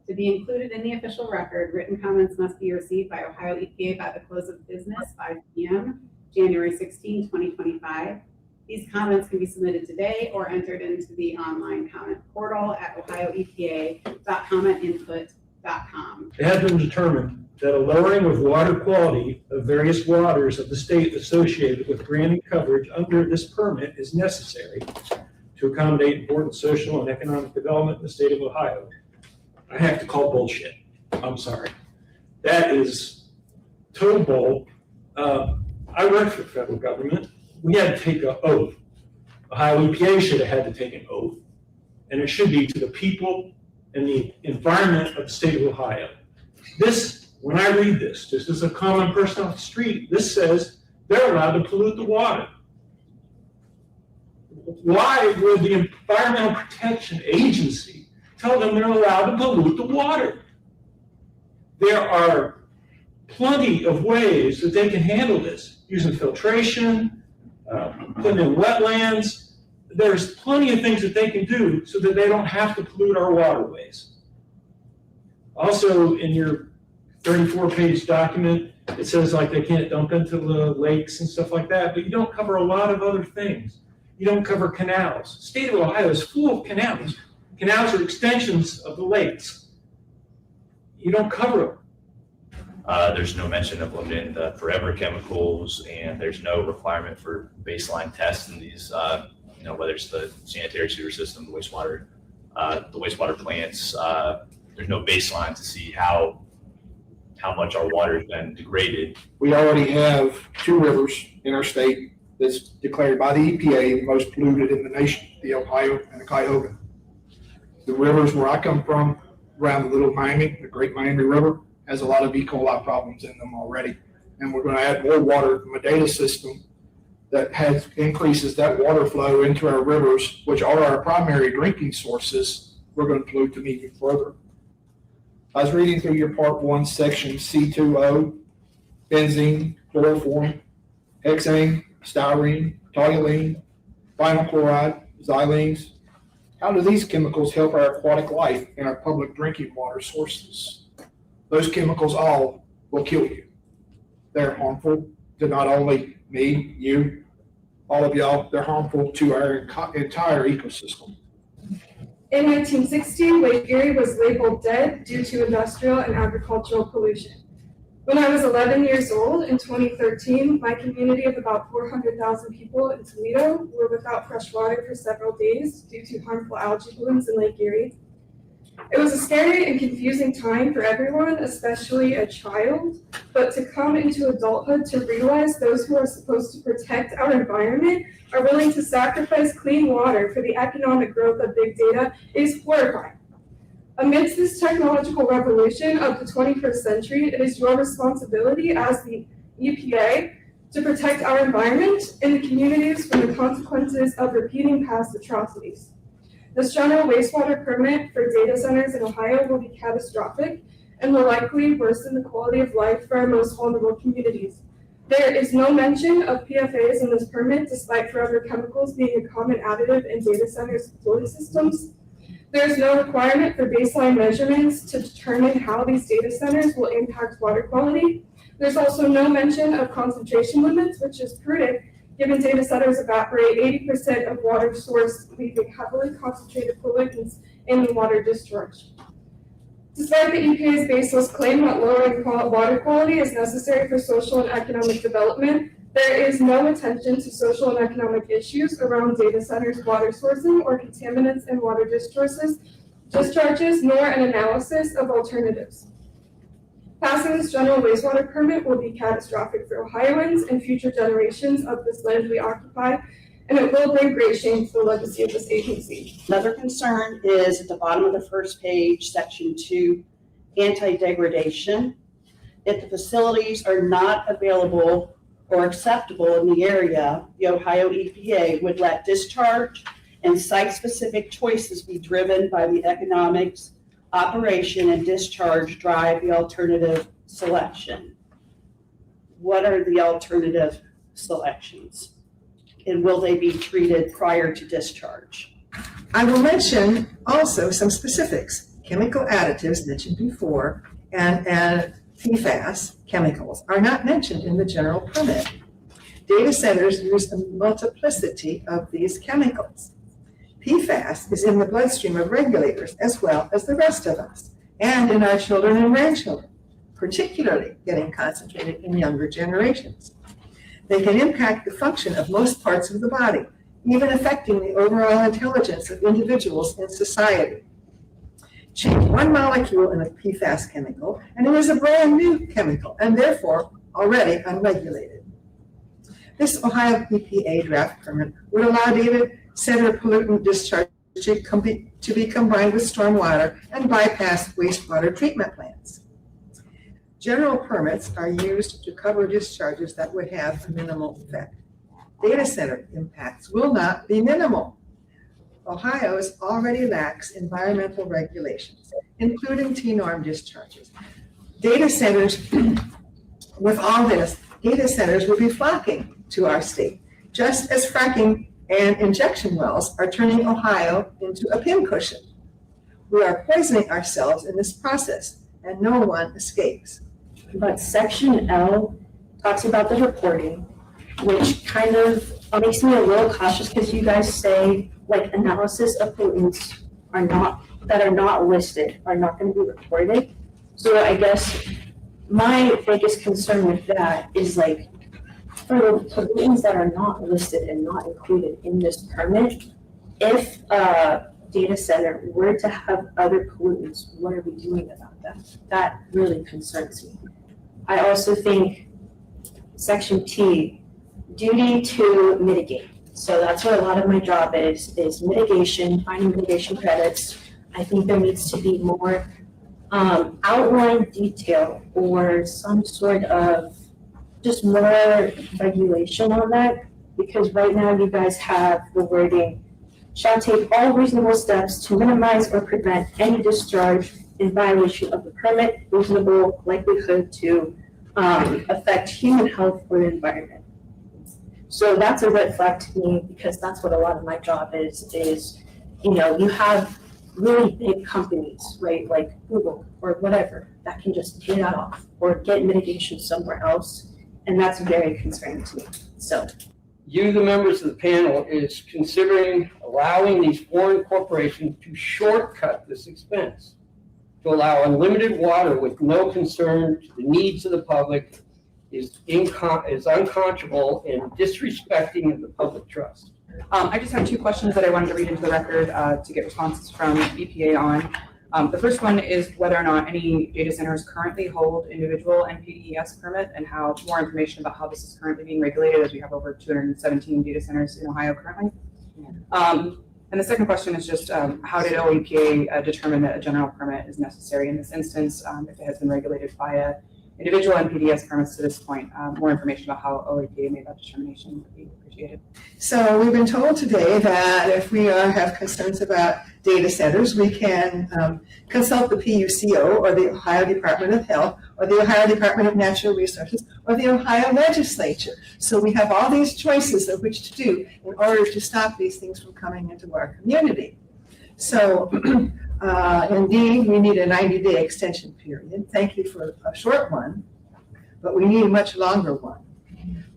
To be included in the official record, written comments must be received by Ohio EPA by the close of business, 5 p.m., January 16, 2025. These comments can be submitted today or entered into the online comment portal at ohioepa.commentinput.com. It has been determined that a lowering of water quality of various waters of the state associated with granting coverage under this permit is necessary to accommodate important social and economic development in the state of Ohio. I have to call bullshit. I'm sorry. That is total bull. I work for the federal government. We had to take an oath. Ohio EPA should have had to take an oath. And it should be to the people and the environment of the state of Ohio. This, when I read this, just as a common person off the street, this says they're allowed to pollute the water. Why would the Environmental Protection Agency tell them they're allowed to pollute the water? There are plenty of ways that they can handle this, using filtration, putting in wetlands. There's plenty of things that they can do so that they don't have to pollute our waterways. Also, in your 34-page document, it says like they can't dump into the lakes and stuff like that, but you don't cover a lot of other things. You don't cover canals. The state of Ohio is full of canals. Canals are extensions of the lakes. You don't cover them. There's no mention of limiting the forever chemicals, and there's no requirement for baseline tests in these, whether it's the sanitary sewer system, the wastewater plants. There's no baseline to see how much our water has been degraded. We already have 2 rivers in our state that's declared by the EPA the most polluted in the nation, the Ohio and the Cuyahoga. The rivers where I come from, around the Little Miami, the Great Miami River, has a lot of E. coli problems in them already. And we're going to add more water from a data system that increases that water flow into our rivers, which are our primary drinking sources. We're going to pollute them even further. I was reading through your part 1, section C2O, benzene, chloroform, hexane, styrene, toluene, vinyl chloride, xylenes. How do these chemicals help our aquatic life and our public drinking water sources? Those chemicals all will kill you. They're harmful to not only me, you, all of y'all, they're harmful to our entire ecosystem. In 1960, Lake Erie was labeled dead due to industrial and agricultural pollution. When I was 11 years old in 2013, my community of about 400,000 people in Toledo were without fresh water for several days due to harmful algae blooms in Lake Erie. It was a scary and confusing time for everyone, especially a child, but to come into adulthood to realize those who are supposed to protect our environment are willing to sacrifice clean water for the economic growth of big data is horrifying. Amidst this technological revolution of the 21st century, it is your responsibility as the EPA to protect our environment and the communities from the consequences of repeating past atrocities. This general wastewater permit for data centers in Ohio will be catastrophic and will likely worsen the quality of life for our most vulnerable communities. There is no mention of PFAs in this permit, despite forever chemicals being a common additive in data centers' cooling systems. There is no requirement for baseline measurements to determine how these data centers will impact water quality. There's also no mention of concentration limits, which is prudent given data centers evaporate 80% of water source, leaving heavily concentrated pollutants in the water discharge. Despite the EPA's baseless claim that lowering water quality is necessary for social and economic development, There is no attention to social and economic issues around data centers' water sourcing or contaminants in water discharges, nor an analysis of alternatives. Passing this general wastewater permit will be catastrophic for Ohioans and future generations of this land we occupy, and it will bring great shame to the legacy of this agency. Another concern is at the bottom of the first page, section 2, anti-degradation. If the facilities are not available or acceptable in the area, the Ohio EPA would let discharge and site-specific choices be driven by the economics, operation, and discharge drive the alternative selection. What are the alternative selections? And will they be treated prior to discharge? I will mention also some specifics. Chemical additives mentioned before and PFAS chemicals are not mentioned in the general permit. Data centers use a multiplicity of these chemicals. PFAS is in the bloodstream of regulators as well as the rest of us, and in our children and grandchildren, particularly getting concentrated in younger generations. They can impact the function of most parts of the body, even affecting the overall intelligence of individuals in society. Change one molecule in a PFAS chemical, and it is a brand new chemical, and therefore already unregulated. This Ohio EPA draft permit would allow data center pollutant discharge to be combined with stormwater and bypass wastewater treatment plants. General permits are used to cover discharges that would have a minimal effect. Data center impacts will not be minimal. Ohio's already lacks environmental regulations, including T-norm discharges. Data centers, with all this, data centers will be flocking to our state, just as fracking and injection wells are turning Ohio into a pincushion. We are poisoning ourselves in this process, and no one escapes. But section L talks about the reporting, which kind of makes me a little cautious because you guys say like analysis of pollutants that are not listed are not going to be reported. So I guess my biggest concern with that is like for the pollutants that are not listed and not included in this permit, if a data center were to have other pollutants, what are we doing about that? That really concerns me. I also think section T, duty to mitigate. So that's what a lot of my job is mitigation, finding mitigation credits. I think there needs to be more outline detail or some sort of just more regulation on that, because right now you guys have the wording, shall take all reasonable steps to minimize or prevent any discharge in violation of the permit, reasonable likelihood to affect human health or the environment. So that's a red flag to me, because that's what a lot of my job is, you know, you have really big companies, right, like Google or whatever, that can just pay that off or get mitigation somewhere else. And that's very concerning to me. So you, the members of the panel, is considering allowing these foreign corporations to shortcut this expense, to allow unlimited water with no concern to the needs of the public is unconscionable and disrespecting of the public trust. I just have two questions that I wanted to read into the record to get responses from EPA on. The first one is whether or not any data centers currently hold individual NPDES permit, and how more information about how this is currently being regulated, as we have over 217 data centers in Ohio currently. And the second question is just how did OEPA determine that a general permit is necessary in this instance, if it has been regulated via individual NPDES permits to this point? More information about how OEPA made that determination would be appreciated. So we've been told today that if we have concerns about data centers, we can consult the PUCO or the Ohio Department of Health or the Ohio Department of Natural Resources or the Ohio Legislature. So we have all these choices of which to do in order to stop these things from coming into our community. So indeed, we need a 90-day extension period. Thank you for a short one, but we need a much longer one.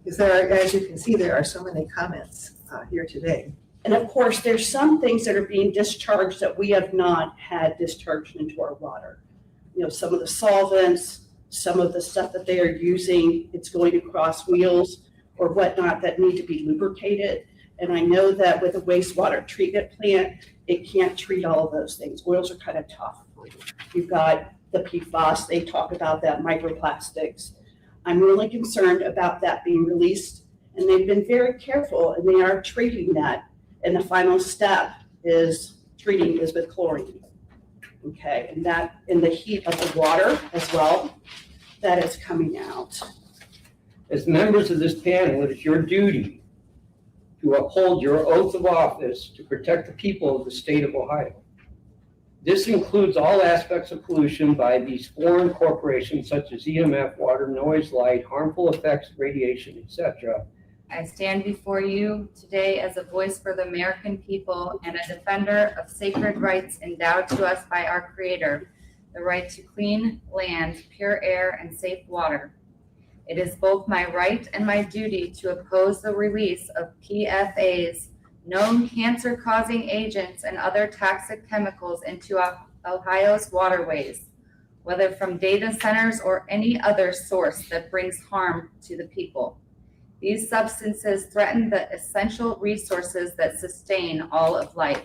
Because there are, as you can see, there are so many comments here today. And of course, there's some things that are being discharged that we have not had discharged into our water. You know, some of the solvents, some of the stuff that they are using, it's going across wheels or whatnot that need to be lubricated. And I know that with a wastewater treatment plant, it can't treat all of those things. Oils are kind of tough. You've got the PFAS, they talk about that, microplastics. I'm really concerned about that being released, and they've been very careful, and they are treating that. And the final step is treating is with chlorine. Okay, and that in the heat of the water as well, that is coming out. As members of this panel, it is your duty to uphold your oath of office to protect the people of the state of Ohio. This includes all aspects of pollution by these foreign corporations such as EMF, water, noise, light, harmful effects, radiation, etc. I stand before you today as a voice for the American people and a defender of sacred rights endowed to us by our Creator, the right to clean land, pure air, and safe water. It is both my right and my duty to oppose the release of PFAs, known cancer-causing agents, and other toxic chemicals into Ohio's waterways, whether from data centers or any other source that brings harm to the people. These substances threaten the essential resources that sustain all of life.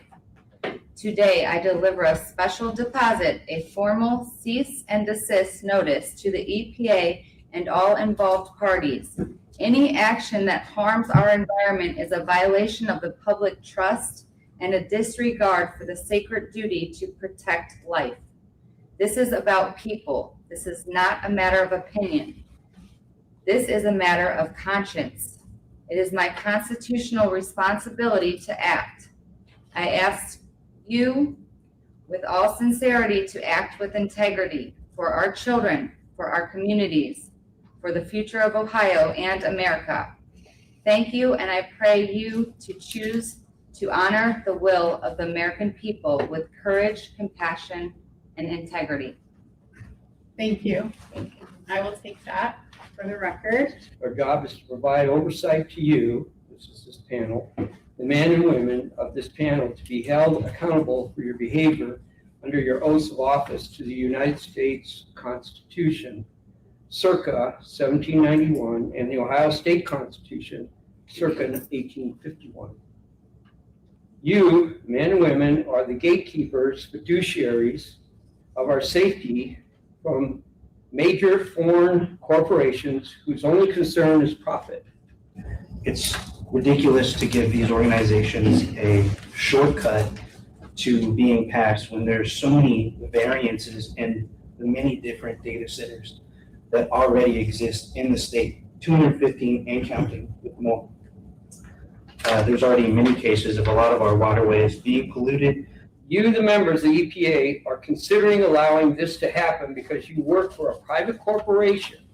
Today, I deliver a special deposit, a formal cease and desist notice to the EPA and all involved parties. Any action that harms our environment is a violation of the public trust and a disregard for the sacred duty to protect life. This is about people. This is not a matter of opinion. This is a matter of conscience. It is my constitutional responsibility to act. I ask you, with all sincerity, to act with integrity for our children, for our communities, for the future of Ohio and America. Thank you, and I pray you to choose to honor the will of the American people with courage, compassion, and integrity. Thank you. I will take that for the record. Our job is to provide oversight to you, this is this panel, the men and women of this panel, to be held accountable for your behavior under your oaths of office to the United States Constitution, circa 1791, and the Ohio State Constitution, circa 1851. You, men and women, are the gatekeepers, fiduciaries of our safety from major foreign corporations whose only concern is profit. It's ridiculous to give these organizations a shortcut to being passed when there's so many variances in the many different data centers that already exist in the state, 215 and counting with more. There's already many cases of a lot of our waterways being polluted. You, the members of the EPA, are considering allowing this to happen because you work for a private corporation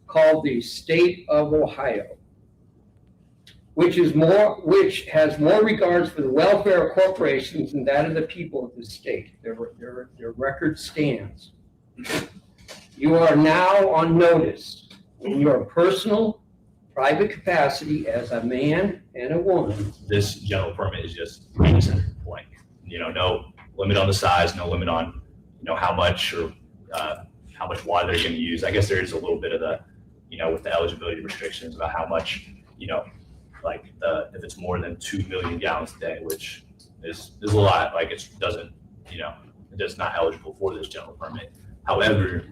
called the State of Ohio, which has more regards for the welfare of corporations than that of the people of the state. Their record stands. You are now on notice in your personal, private capacity as a man and a woman. This general permit is just blank. No limit on the size, no limit on, how much or how much water they're going to use. I guess there is a little bit of the, with the eligibility restrictions about how much, if it's more than 2 million gallons a day, which is a lot. It doesn't, it's not eligible for this general permit. However,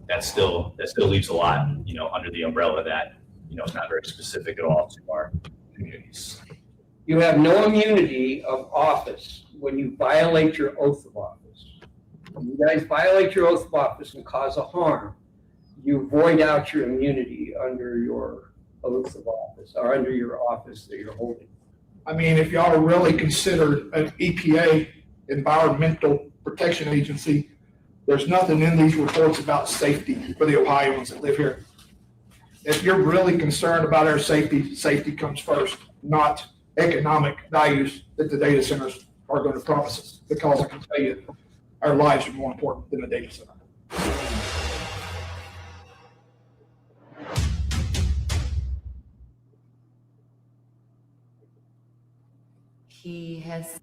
that still leaves a lot, under the umbrella that, it's not very specific at all to our communities. You have no immunity of office when you violate your oath of office. When you guys violate your oath of office and cause a harm, you void out your immunity under your oath of office or under your office that you're holding. I mean, if y'all really consider an EPA, Environmental Protection Agency, there's nothing in these reports about safety for the Ohioans that live here. If you're really concerned about our safety, safety comes first, not economic values that the data centers are going to promise us. Because I can tell you, our lives are more important than the data center. He has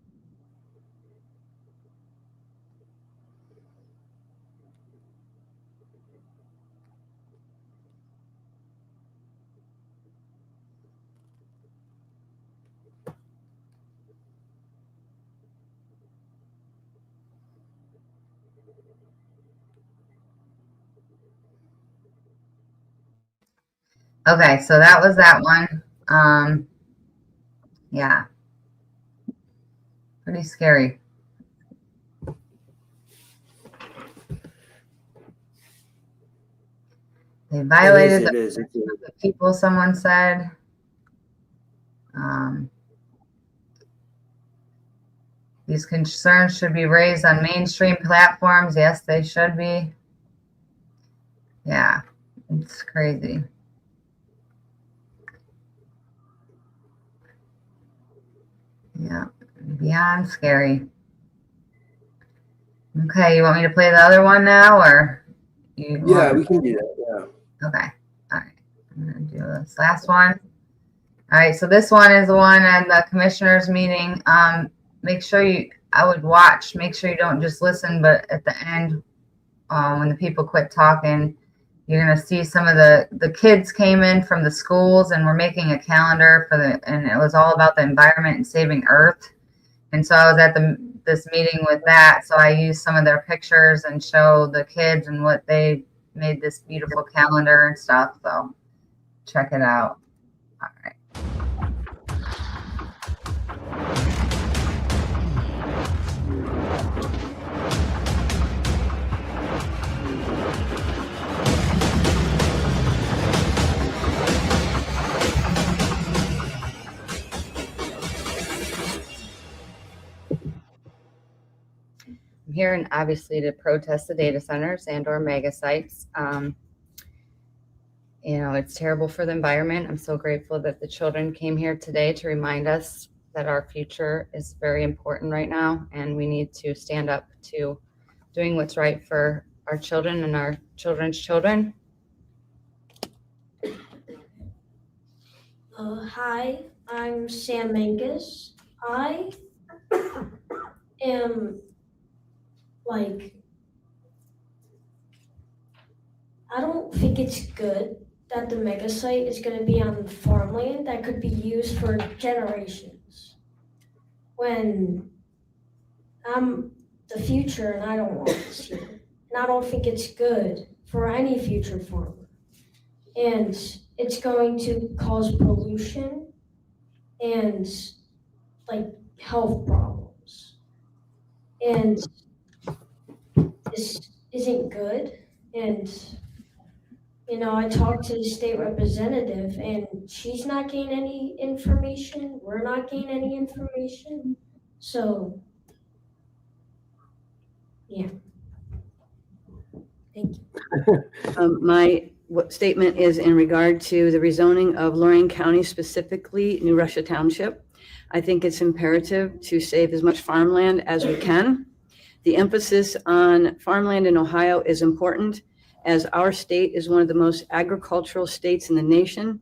Okay, so that was that one. Yeah. Pretty scary. They violated the people, someone said. These concerns should be raised on mainstream platforms. Yes, they should be. Yeah, it's crazy. Yeah, beyond scary. Okay, you want me to play the other one now, or you? Yeah, we can do that. Yeah. Okay. All right. I'm gonna do this last one. All right. So this one is the one at the commissioners meeting. Make sure I would watch. Make sure you don't just listen, but at the end, when the people quit talking, you're gonna see some of the kids came in from the schools, and we're making a calendar and it was all about the environment and saving Earth. And so I was at this meeting with that. So I used some of their pictures and show the kids and what they made this beautiful calendar and stuff. So check it out. All right. I'm here and obviously to protest the data centers and or mega sites. You know, it's terrible for the environment. I'm so grateful that the children came here today to remind us that our future is very important right now, and we need to stand up to doing what's right for our children and our children's children. Hi, I'm Sam Mangus. I am I don't think it's good that the mega site is going to be on farmland that could be used for generations. When I'm the future and I don't want this here. And I don't think it's good for any future farmer. And it's going to cause pollution and health problems. And this isn't good. And I talked to the state representative and she's not getting any information. We're not getting any information. So, yeah. Thank you. My statement is in regard to the rezoning of Lorraine County, specifically New Russia Township. I think it's imperative to save as much farmland as we can. The emphasis on farmland in Ohio is important, as our state is one of the most agricultural states in the nation,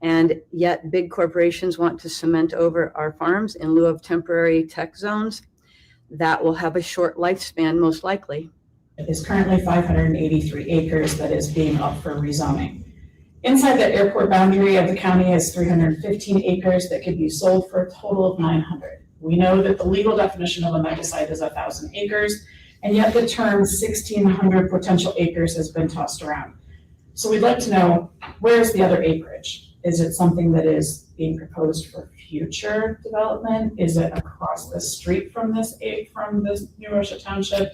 and yet big corporations want to cement over our farms in lieu of temporary tech zones that will have a short lifespan, most likely. It is currently 583 acres that is being up for rezoning. Inside the airport boundary of the county is 315 acres that could be sold for a total of 900. We know that the legal definition of a mega site is 1,000 acres, and yet the term 1,600 potential acres has been tossed around. So we'd like to know, where's the other acreage? Is it something that is being proposed for future development? Is it across the street from this New Russia Township?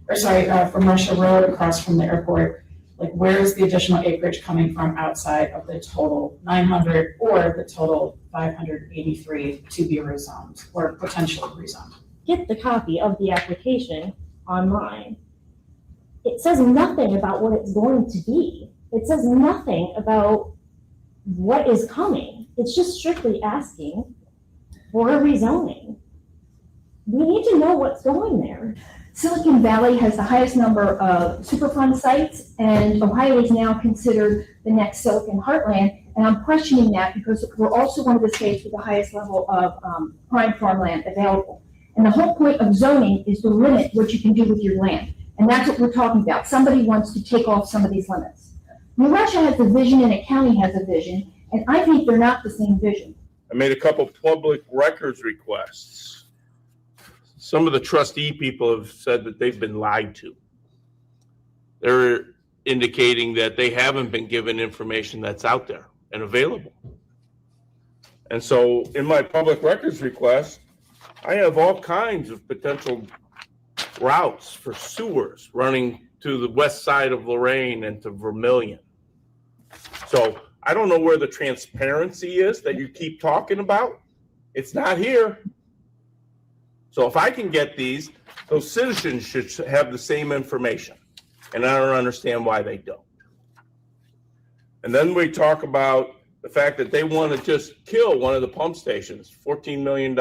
From Russia Road across from the airport? Like, where is the additional acreage coming from outside of the total 900 or the total 583 to be rezoned or potentially rezoned? Get the copy of the application online. It says nothing about what it's going to be. It says nothing about what is coming. It's just strictly asking for a rezoning. We need to know what's going there. Silicon Valley has the highest number of Superfund sites, and Ohio is now considered the next Silicon Heartland. And I'm questioning that because we're also one of the states with the highest level of prime farmland available. And the whole point of zoning is to limit what you can do with your land. And that's what we're talking about. Somebody wants to take off some of these limits. New Russia has a vision and a county has a vision, and I think they're not the same vision. I made a couple public records requests. Some of the trustee people have said that they've been lied to. There indicating that they haven't been given information that's out there and available. And so in my public records request, I have all kinds of potential routes for sewers running to the west side of Lorraine and to Vermilion. So I don't know where the transparency is that you keep talking about. It's not here. So if I can get these, those citizens should have the same information. And I don't understand why they don't. And then we talk about the fact that they want to just kill one of the pump stations, $14 million.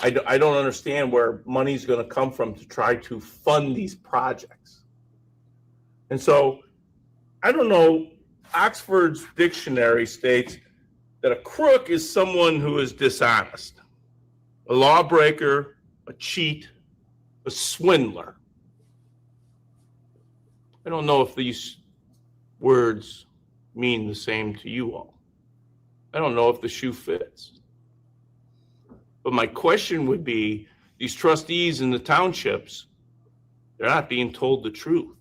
I don't understand where money's going to come from to try to fund these projects. And so, I don't know, Oxford's dictionary states that a crook is someone who is dishonest, a lawbreaker, a cheat, a swindler. I don't know if these words mean the same to you all. I don't know if the shoe fits. But my question would be, these trustees in the townships, they're not being told the truth.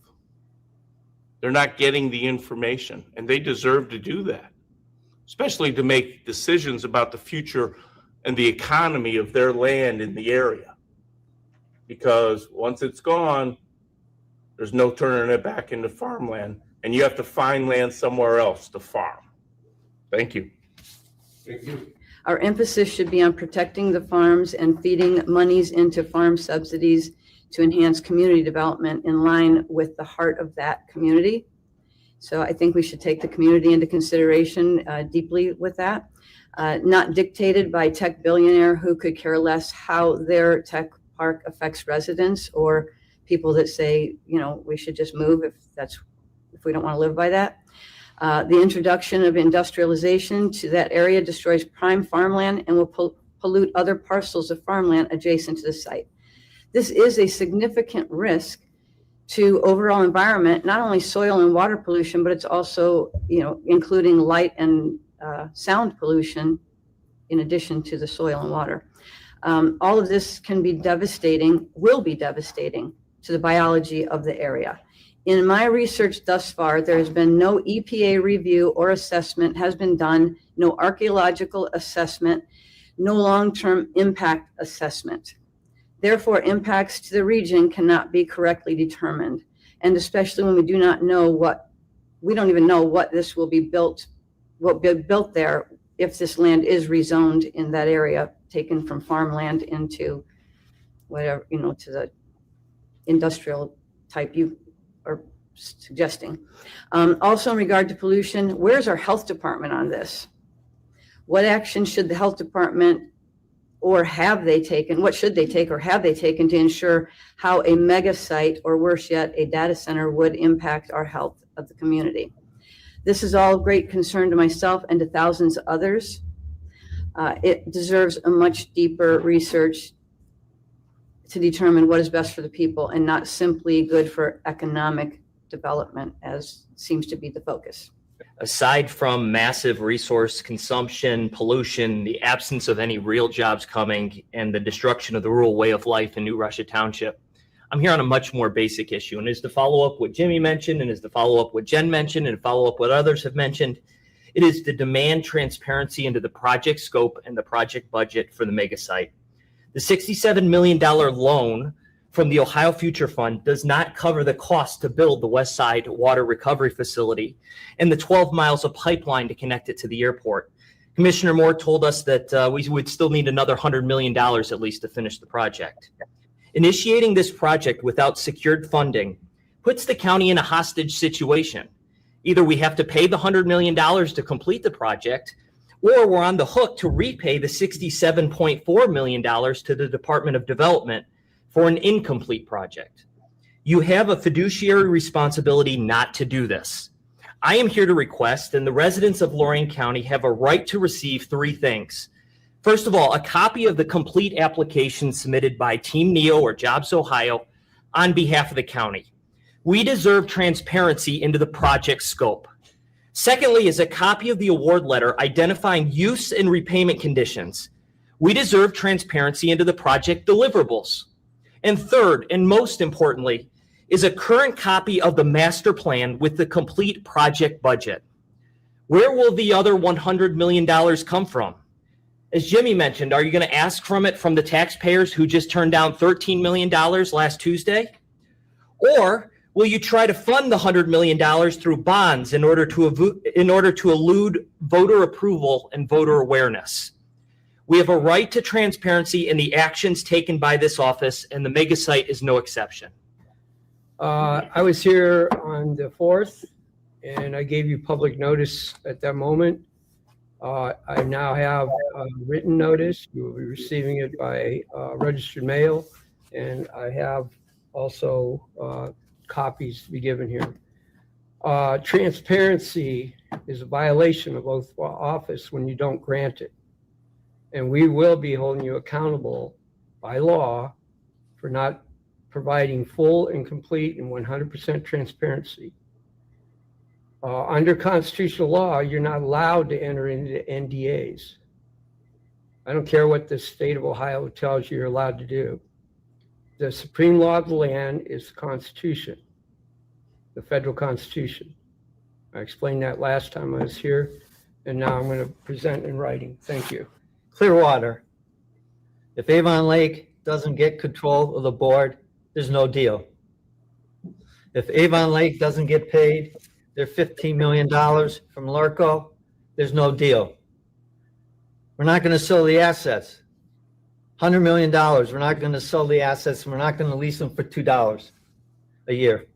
They're not getting the information, and they deserve to do that, especially to make decisions about the future and the economy of their land in the area. Because once it's gone, there's no turning it back into farmland, and you have to find land somewhere else to farm. Thank you. Thank you. Our emphasis should be on protecting the farms and feeding monies into farm subsidies to enhance community development in line with the heart of that community. So I think we should take the community into consideration deeply with that. Not dictated by tech billionaire who could care less how their tech park affects residents, or people that say, you know, we should just move if we don't want to live by that. The introduction of industrialization to that area destroys prime farmland and will pollute other parcels of farmland adjacent to the site. This is a significant risk to overall environment, not only soil and water pollution, but it's also, you know, including light and sound pollution in addition to the soil and water. All of this can be devastating, will be devastating to the biology of the area. In my research thus far, there has been no EPA review or assessment has been done, no archaeological assessment, no long-term impact assessment. Therefore, impacts to the region cannot be correctly determined. And especially when we do not know we don't even know what this will be built, what will be built there if this land is rezoned in that area, taken from farmland into whatever, you know, to the industrial type you are suggesting. Also in regard to pollution, where's our health department on this? What action should the health department or have they taken, what should they take or have they taken to ensure how a mega site, or worse yet, a data center would impact our health of the community? This is all great concern to myself and to thousands of others. It deserves a much deeper research to determine what is best for the people and not simply good for economic development, as seems to be the focus. Aside from massive resource consumption, pollution, the absence of any real jobs coming, and the destruction of the rural way of life in New Russia Township, I'm here on a much more basic issue. And as to follow up what Jimmy mentioned, and as to follow up what Jen mentioned, and follow up what others have mentioned, it is to demand transparency into the project scope and the project budget for the mega site. The $67 million loan from the Ohio Future Fund does not cover the cost to build the West Side Water Recovery Facility and the 12 miles of pipeline to connect it to the airport. Commissioner Moore told us that we would still need another $100 million at least to finish the project. Initiating this project without secured funding puts the county in a hostage situation. Either we have to pay the $100 million to complete the project, or we're on the hook to repay the $67.4 million to the Department of Development for an incomplete project. You have a fiduciary responsibility not to do this. I am here to request, and the residents of Lorain County have a right to receive three things. First of all, a copy of the complete application submitted by Team NEO or Jobs Ohio on behalf of the county. We deserve transparency into the project scope. Secondly is a copy of the award letter identifying use and repayment conditions. We deserve transparency into the project deliverables. And third, and most importantly, is a current copy of the master plan with the complete project budget. Where will the other $100 million come from? As Jimmy mentioned, are you going to ask from the taxpayers who just turned down $13 million last Tuesday? Or will you try to fund the $100 million through bonds in order to elude voter approval and voter awareness? We have a right to transparency in the actions taken by this office, and the mega site is no exception. I was here on the 4th, and I gave you public notice at that moment. I now have a written notice. You will be receiving it by registered mail, and I have also copies to be given here. Transparency is a violation of oath of office when you don't grant it. And we will be holding you accountable by law for not providing full and complete and 100% transparency. Under constitutional law, you're not allowed to enter into NDAs. I don't care what the state of Ohio tells you you're allowed to do. The supreme law of the land is the Constitution, the federal Constitution. I explained that last time I was here, and now I'm going to present in writing. Thank you. Clearwater. If Avon Lake doesn't get control of the board, there's no deal. If Avon Lake doesn't get paid their $15 million from Lurco, there's no deal. We're not going to sell the assets. $100 million, we're not going to sell the assets, and we're not going to lease them for $2 a year.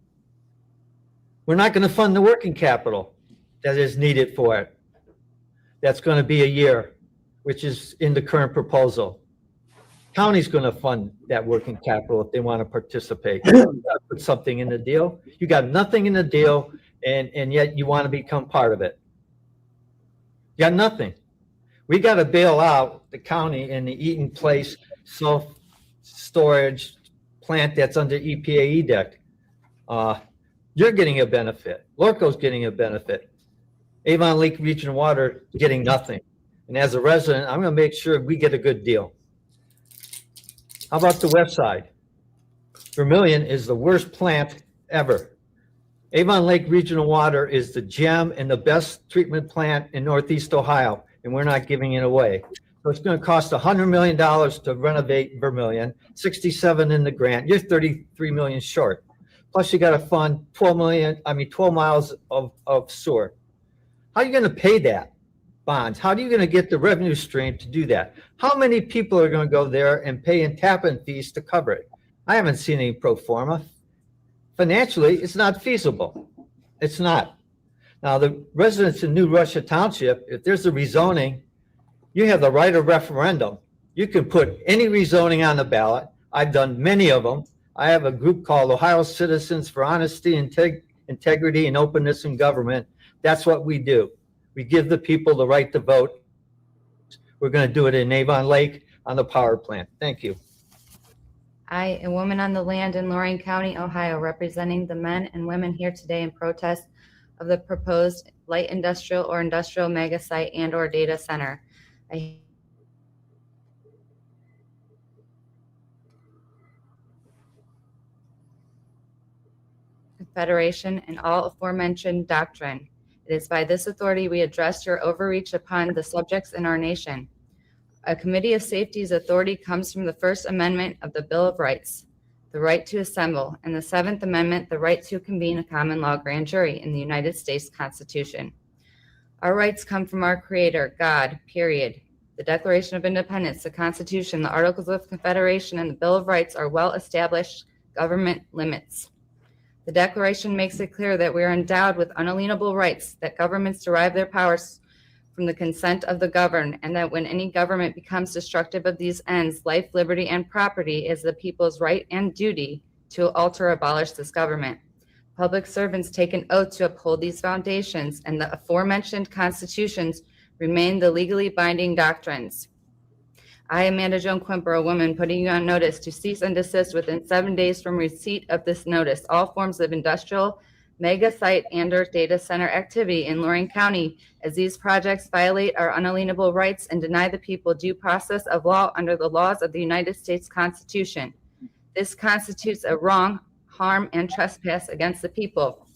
We're not going to fund the working capital that is needed for it. That's going to be a year, which is in the current proposal. County's going to fund that working capital if they want to participate. You got to put something in the deal. You got nothing in the deal, and yet you want to become part of it. You got nothing. We got to bail out the county and the Eaton Place self-storage plant that's under EPA EDIC. You're getting a benefit. Lurco's getting a benefit. Avon Lake Regional Water getting nothing. And as a resident, I'm going to make sure we get a good deal. How about the west side? Vermilion is the worst plant ever. Avon Lake Regional Water is the gem and the best treatment plant in Northeast Ohio, and we're not giving it away. So it's going to cost $100 million to renovate Vermilion, 67 in the grant. You're 33 million short. Plus you got to fund 12 miles of sewer. How are you going to pay that? Bonds. How are you going to get the revenue stream to do that? How many people are going to go there and pay in tap-in fees to cover it? I haven't seen any pro forma. Financially, it's not feasible. It's not. Now, the residents in New Russia Township, if there's a rezoning, you have the right of referendum. You can put any rezoning on the ballot. I've done many of them. I have a group called Ohio Citizens for Honesty, Integrity, and Openness in Government. That's what we do. We give the people the right to vote. We're going to do it in Avon Lake on the power plant. Thank you. I, a woman on the land in Lorain County, Ohio, representing the men and women here today in protest of the proposed light industrial or industrial mega site and or data center. Federation and all aforementioned doctrine. It is by this authority we address your overreach upon the subjects in our nation. A committee of safety's authority comes from the First Amendment of the Bill of Rights, the right to assemble, and the Seventh Amendment, the right to convene a common law grand jury in the United States Constitution. Our rights come from our Creator, God, period. The Declaration of Independence, the Constitution, the Articles of Confederation, and the Bill of Rights are well-established government limits. The Declaration makes it clear that we are endowed with unalienable rights, that governments derive their powers from the consent of the governed, and that when any government becomes destructive of these ends, life, liberty, and property is the people's right and duty to alter or abolish this government. Public servants take an oath to uphold these foundations, and the aforementioned constitutions remain the legally binding doctrines. I, Amanda Joan Quimper, a woman, putting you on notice to cease and desist within 7 days from receipt of this notice, all forms of industrial, mega site, and/or data center activity in Lorain County, as these projects violate our unalienable rights and deny the people due process of law under the laws of the United States Constitution. This constitutes a wrong, harm, and trespass against the people.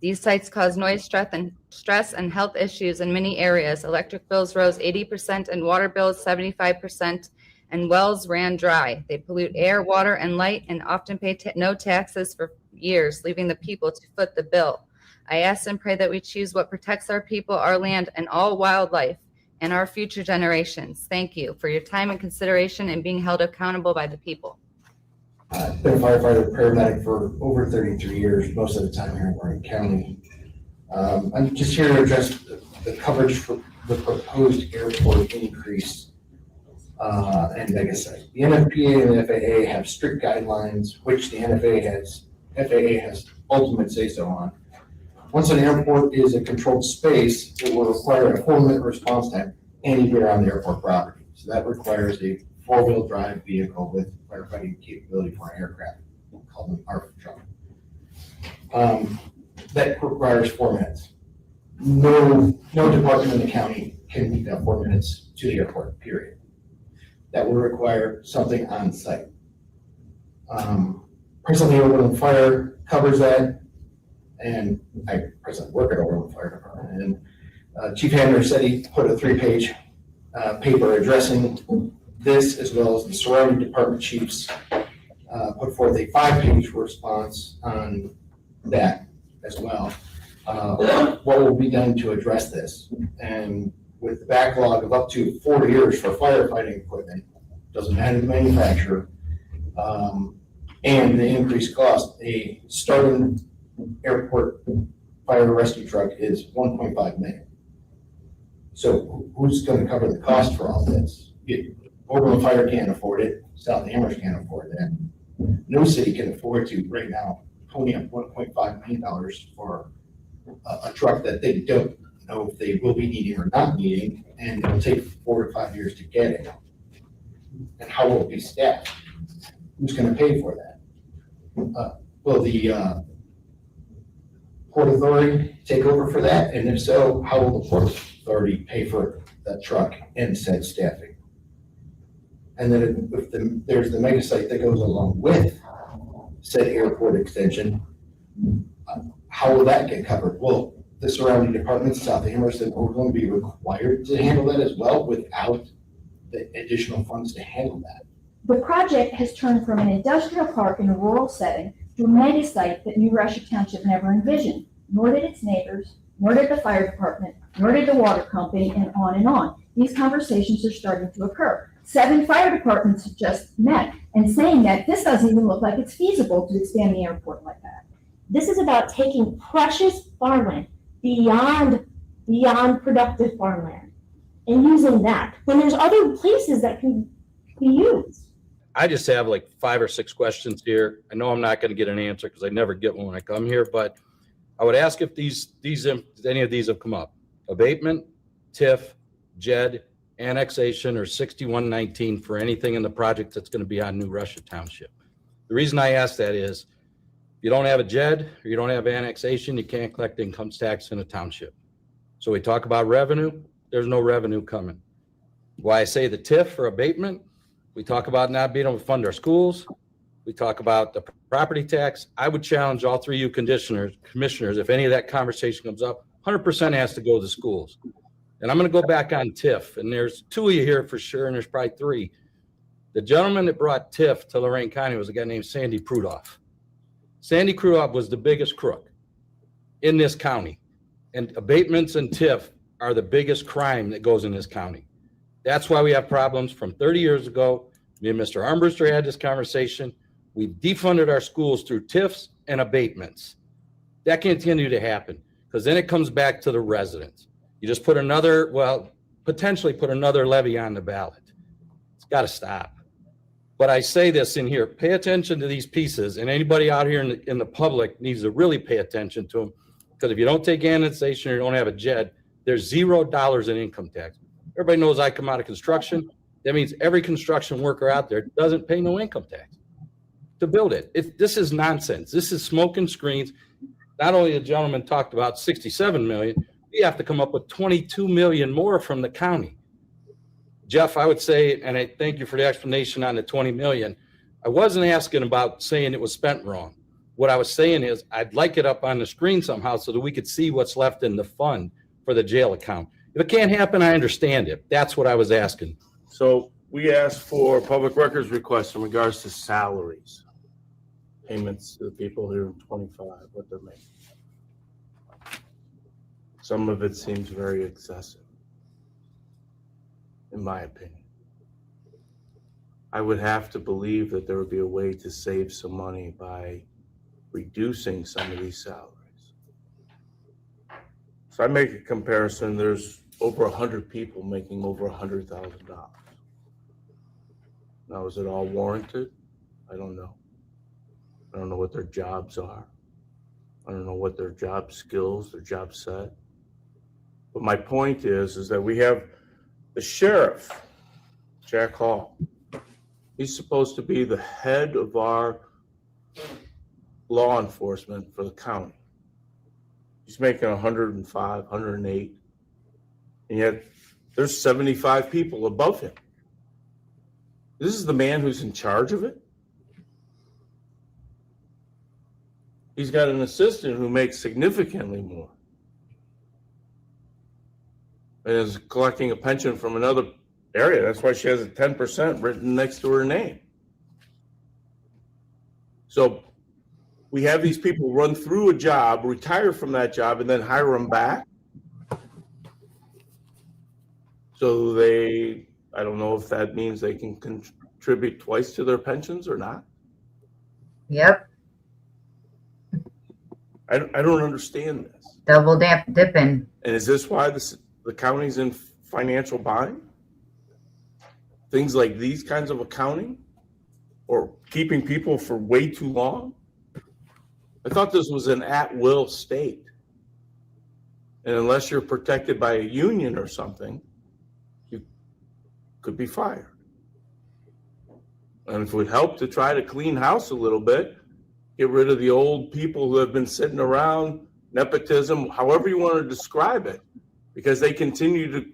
These sites cause noise, stress, and health issues in many areas. Electric bills rose 80% and water bills 75%, and wells ran dry. They pollute air, water, and light, and often pay no taxes for years, leaving the people to foot the bill. I ask and pray that we choose what protects our people, our land, and all wildlife, and our future generations. Thank you for your time and consideration and being held accountable by the people. I've been a firefighter, paramedic for over 33 years, most of the time here in Lorraine County. I'm just here to address the coverage for the proposed airport increase and mega site. The NFPA and the FAA have strict guidelines, which the FAA has ultimate say-so on. Once an airport is a controlled space, it will require a 4-minute response time anywhere on the airport property. So that requires a 4-wheel drive vehicle with firefighting capability for an aircraft, called an ARF truck. That requires 4 minutes. No department in the county can meet that 4 minutes to the airport, period. That will require something on site. Presently, Overland Fire covers that, and I presently work at Overland Fire Department. And Chief Hamner said he put a 3-page paper addressing this, as well as the surrounding department chiefs put forth a 5-page response on that as well. What will be done to address this? And with the backlog of up to 4 years for firefighting equipment, doesn't matter the manufacturer, and the increased cost, a starting airport fire rescue truck is $1.5 million. So who's going to cover the cost for all this? Overland Fire can't afford it. South Amherst can't afford that. No city can afford to right now pony up $1.5 million for a truck that they don't know if they will be needing or not needing, and it'll take 4 to 5 years to get it. And how will it be staffed? Who's going to pay for that? Will the Port Authority take over for that? And if so, how will the Port Authority pay for that truck and said staffing? And then if there's the mega site that goes along with said airport extension, how will that get covered? Will the surrounding departments, South Amherst and Overland, be required to handle that as well without the additional funds to handle that? The project has turned from an industrial park in a rural setting to a mega site that New Russia Township never envisioned, nor did its neighbors, nor did the fire department, nor did the water company, and on and on. These conversations are starting to occur. 7 fire departments have just met and saying that this doesn't even look like it's feasible to expand the airport like that. This is about taking precious farmland beyond productive farmland and using that when there's other places that can be used. I just have like 5 or 6 questions here. I know I'm not going to get an answer because I never get one when I come here, but I would ask if any of these have come up. Abatement, TIF, JED, annexation, or 6119 for anything in the project that's going to be on New Russia Township. The reason I ask that is if you don't have a JED or you don't have annexation, you can't collect income tax in a township. So we talk about revenue, there's no revenue coming. Why I say the TIF for abatement, we talk about not being able to fund our schools. We talk about the property tax. I would challenge all 3 of you commissioners, if any of that conversation comes up, 100% has to go to the schools. And I'm going to go back on TIF, and there's 2 of you here for sure, and there's probably 3. The gentleman that brought TIF to Lorraine County was a guy named Sandy Prudoff. Sandy Prudoff was the biggest crook in this county, and abatements and TIF are the biggest crime that goes in this county. That's why we have problems from 30 years ago. Me and Mr. Armbruster had this conversation. We've defunded our schools through TIFs and abatements. That can continue to happen because then it comes back to the residents. You just potentially put another levy on the ballot. It's got to stop. But I say this in here, pay attention to these pieces, and anybody out here in the public needs to really pay attention to them, because if you don't take annexation or you don't have a JED, there's $0 in income tax. Everybody knows I come out of construction. That means every construction worker out there doesn't pay no income tax to build it. This is nonsense. This is smoke and screens. Not only the gentleman talked about 67 million, we have to come up with 22 million more from the county. Jeff, I would say, and I thank you for the explanation on the 20 million. I wasn't asking about saying it was spent wrong. What I was saying is I'd like it up on the screen somehow so that we could see what's left in the fund for the jail account. If it can't happen, I understand it. That's what I was asking. So we asked for public records requests in regards to salaries, payments to the people here in 25, what they're making. Some of it seems very excessive, in my opinion. I would have to believe that there would be a way to save some money by reducing some of these salaries. So I make a comparison, there's over 100 people making over $100,000. Now, is it all warranted? I don't know. I don't know what their jobs are. I don't know what their job skills, their job set. But my point is that we have the sheriff, Jack Hall. He's supposed to be the head of our law enforcement for the county. He's making 105, 108, and yet there's 75 people above him. This is the man who's in charge of it. He's got an assistant who makes significantly more and is collecting a pension from another area. That's why she has a 10% written next to her name. So we have these people run through a job, retire from that job, and then hire them back. So they, I don't know if that means they can contribute twice to their pensions or not. Yep. I don't understand this. Double dipping. And is this why the county's in financial bind? Things like these kinds of accounting or keeping people for way too long? I thought this was an at-will state. And unless you're protected by a union or something, you could be fired. And if it would help to try to clean house a little bit, get rid of the old people who have been sitting around, nepotism, however you want to describe it, because they continue to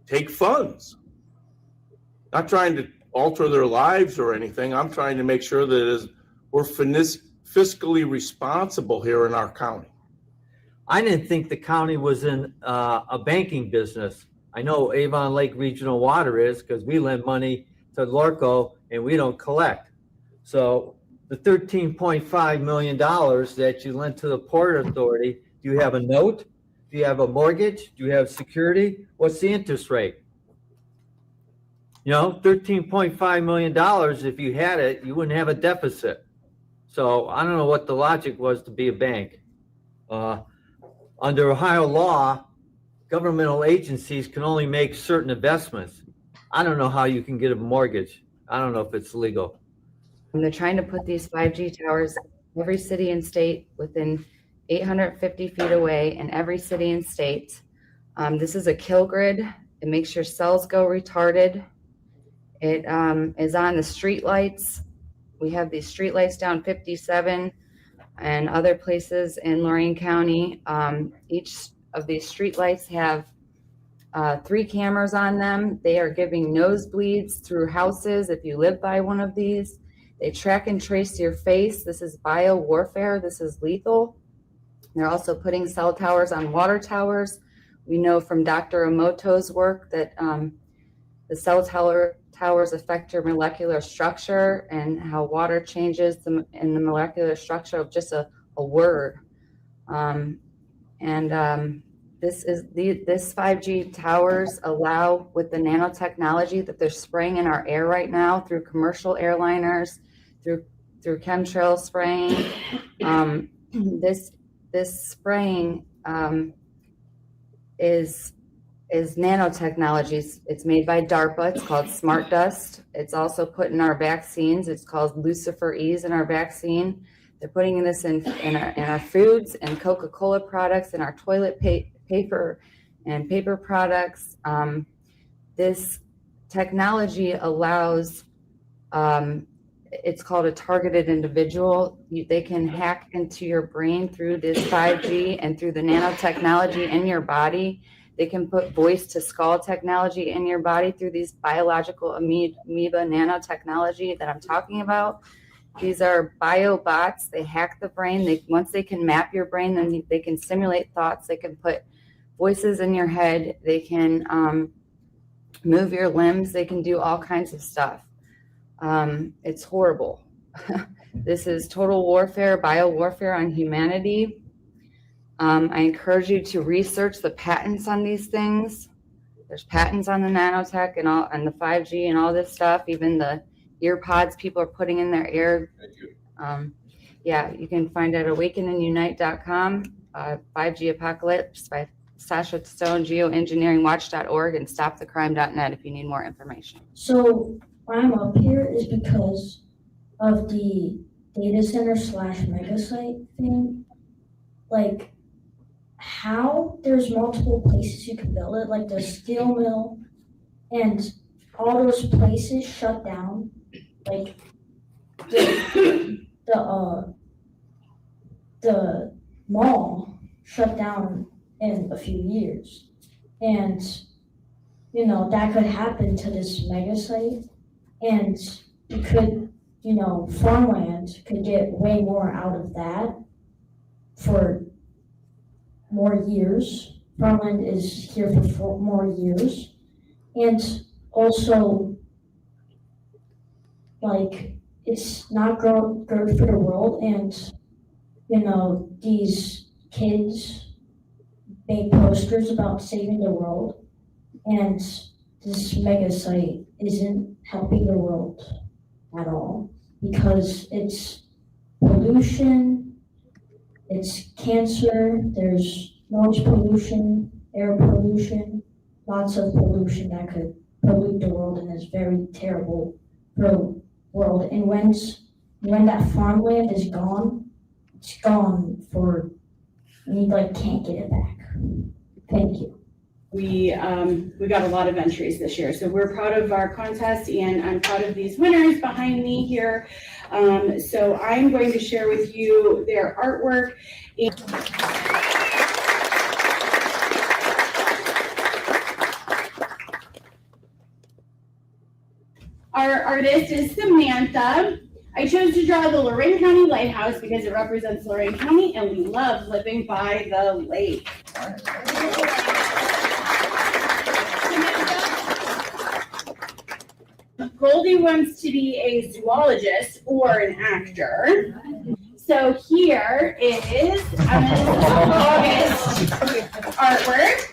take funds. Not trying to alter their lives or anything. I'm trying to make sure that we're fiscally responsible here in our county. I didn't think the county was in a banking business. I know Avon Lake Regional Water is because we lend money to Lorco and we don't collect. So the $13.5 million that you lent to the Port Authority, do you have a note? Do you have a mortgage? Do you have security? What's the interest rate? You know, $13.5 million, if you had it, you wouldn't have a deficit. So I don't know what the logic was to be a bank. Under Ohio law, governmental agencies can only make certain investments. I don't know how you can get a mortgage. I don't know if it's legal. And they're trying to put these 5G towers every city and state within 850 feet away in every city and state. This is a kill grid. It makes your cells go retarded. It is on the street lights. We have these street lights down 57 and other places in Lorain County. Each of these street lights have 3 cameras on them. They are giving nosebleeds through houses if you live by one of these. They track and trace your face. This is bio warfare. This is lethal. They're also putting cell towers on water towers. We know from Dr. Emoto's work that the cell towers affect your molecular structure and how water changes in the molecular structure of just a word. This 5G towers allow, with the nanotechnology that they're spraying in our air right now through commercial airliners, through chemtrail spraying. This spraying is nanotechnologies. It's made by DARPA. It's called Smart Dust. It's also put in our vaccines. It's called Lucifer Ease in our vaccine. They're putting this in our foods and Coca-Cola products, in our toilet paper and paper products. This technology allows, it's called a targeted individual. They can hack into your brain through this 5G and through the nanotechnology in your body. They can put voice to skull technology in your body through these biological amoeba nanotechnology that I'm talking about. These are biobots. They hack the brain. Once they can map your brain, then they can simulate thoughts. They can put voices in your head. They can move your limbs. They can do all kinds of stuff. It's horrible. This is total warfare, bio-warfare on humanity. I encourage you to research the patents on these things. There's patents on the nanotech and the 5G and all this stuff, even the ear pods people are putting in their ear. Yeah, you can find it at awakenandunite.com, 5G Apocalypse by Sasha Stone, geoengineeringwatch.org, and stopthecrime.net if you need more information. So why I'm up here is because of the data center / mega site thing. Like, how there's multiple places you can build it, like the steel mill, and all those places shut down. Like the mall shut down in a few years, and that could happen to this mega site, and you could, farmland could get way more out of that for more years. Farmland is here for more years, and also, like, it's not good for the world, and these kids make posters about saving the world, and this mega site isn't helping the world at all because it's pollution, it's cancer, there's noise pollution, air pollution, lots of pollution that could pollute the world and is very terrible for the world. And when that farmland is gone, it's gone for, you can't get it back. Thank you. We got a lot of entries this year, so we're proud of our contest, and I'm proud of these winners behind me here. So I'm going to share with you their artwork. Our artist is Samantha. I chose to draw the Lorraine County Lighthouse because it represents Lorraine County, and we love living by the lake. Goldie wants to be a zoologist or an actor. So here is August artwork.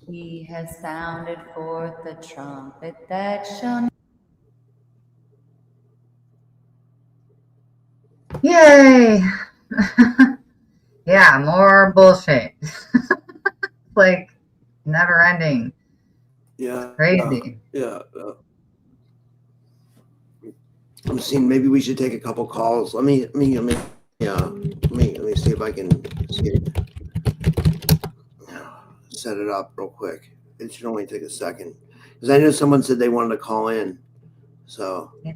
He has sounded forth the trumpet that shall. Yay! Yeah, more bullshit. Like, never ending. Yeah. Crazy. I'm seeing maybe we should take a couple calls. Let me see if I can set it up real quick. It should only take a second because I know someone said they wanted to call in. So, Yeah. Okay,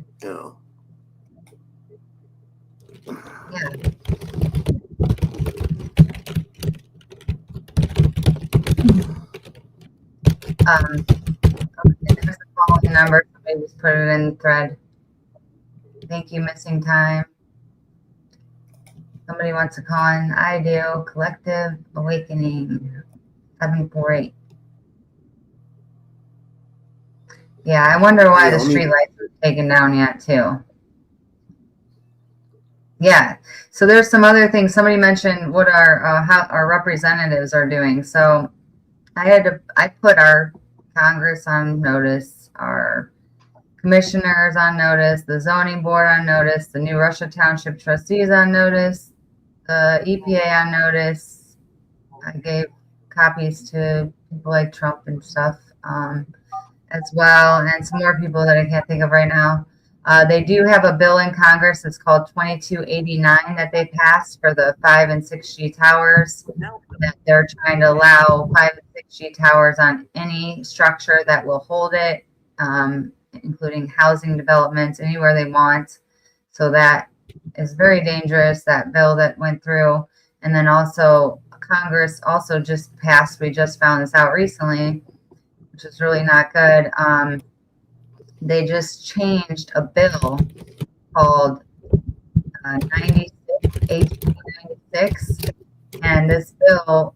there's the calling number. Somebody just put it in the thread. Thank you, missing time. Somebody wants to call in. I do. Collective Awakening 748. Yeah, I wonder why the street lights were taken down yet too. Yeah, so there's some other things. Somebody mentioned what how our representatives are doing. So I put our Congress on notice, our commissioners on notice, the zoning board on notice, the New Russia Township trustees on notice, the EPA on notice. I gave copies to people like Trump and stuff as well, and some more people that I can't think of right now. They do have a bill in Congress. It's called 2289 that they passed for the 5 and 6G towers. That they're trying to allow 5 and 6G towers on any structure that will hold it, including housing developments, anywhere they want. So that is very dangerous, that bill that went through. And then also Congress also just passed, we just found this out recently, which is really not good. They just changed a bill called 96, HB 96. And this bill,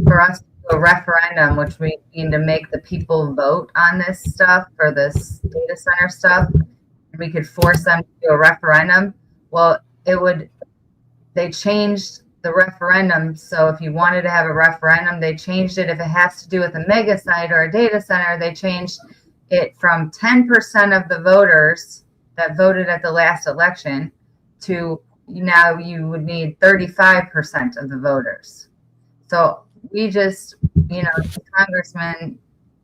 for us to do a referendum, which we need to make the people vote on this stuff for this data center stuff, we could force them to do a referendum. Well, they changed the referendum. So if you wanted to have a referendum, they changed it. If it has to do with a mega site or a data center, they changed it from 10% of the voters that voted at the last election to now you would need 35% of the voters. So we just, the congressmen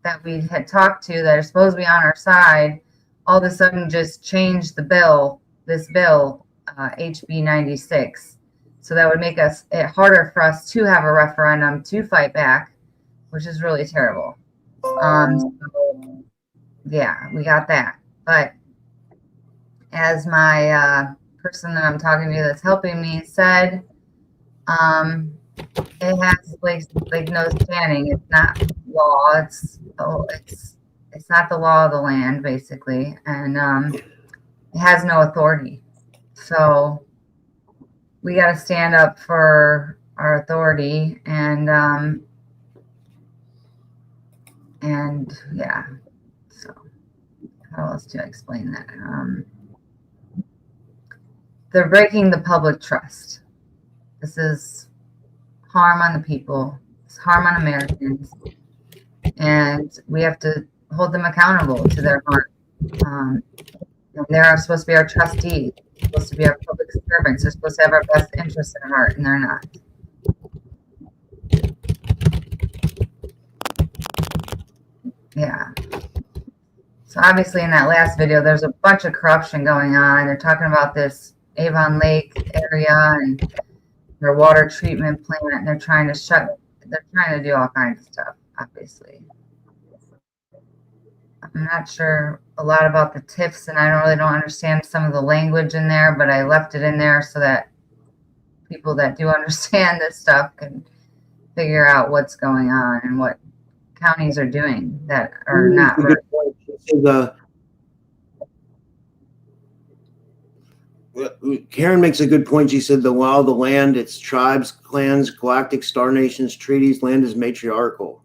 that we had talked to that are supposed to be on our side, all of a sudden just changed this bill, HB 96. So that would make it harder for us to have a referendum to fight back, which is really terrible. Yeah, we got that. But as my person that I'm talking to that's helping me said, it has like no standing. It's not law. It's not the law of the land, basically, and it has no authority. So we got to stand up for our authority, and yeah. So how else do I explain that? They're breaking the public trust. This is harm on the people. It's harm on Americans, and we have to hold them accountable to their harm. They're supposed to be our trustees, supposed to be our public servants. They're supposed to have our best interests at heart, and they're not. Yeah. So obviously in that last video, there's a bunch of corruption going on. They're talking about this Avon Lake area and their water treatment plant, and they're trying to do all kinds of stuff, obviously. I'm not sure a lot about the TIFs, and I really don't understand some of the language in there, but I left it in there so that people that do understand this stuff can figure out what's going on and what counties are doing that are not right. Karen makes a good point. She said the law of the land, it's tribes, clans, galactic star nations, treaties, land is matriarchal.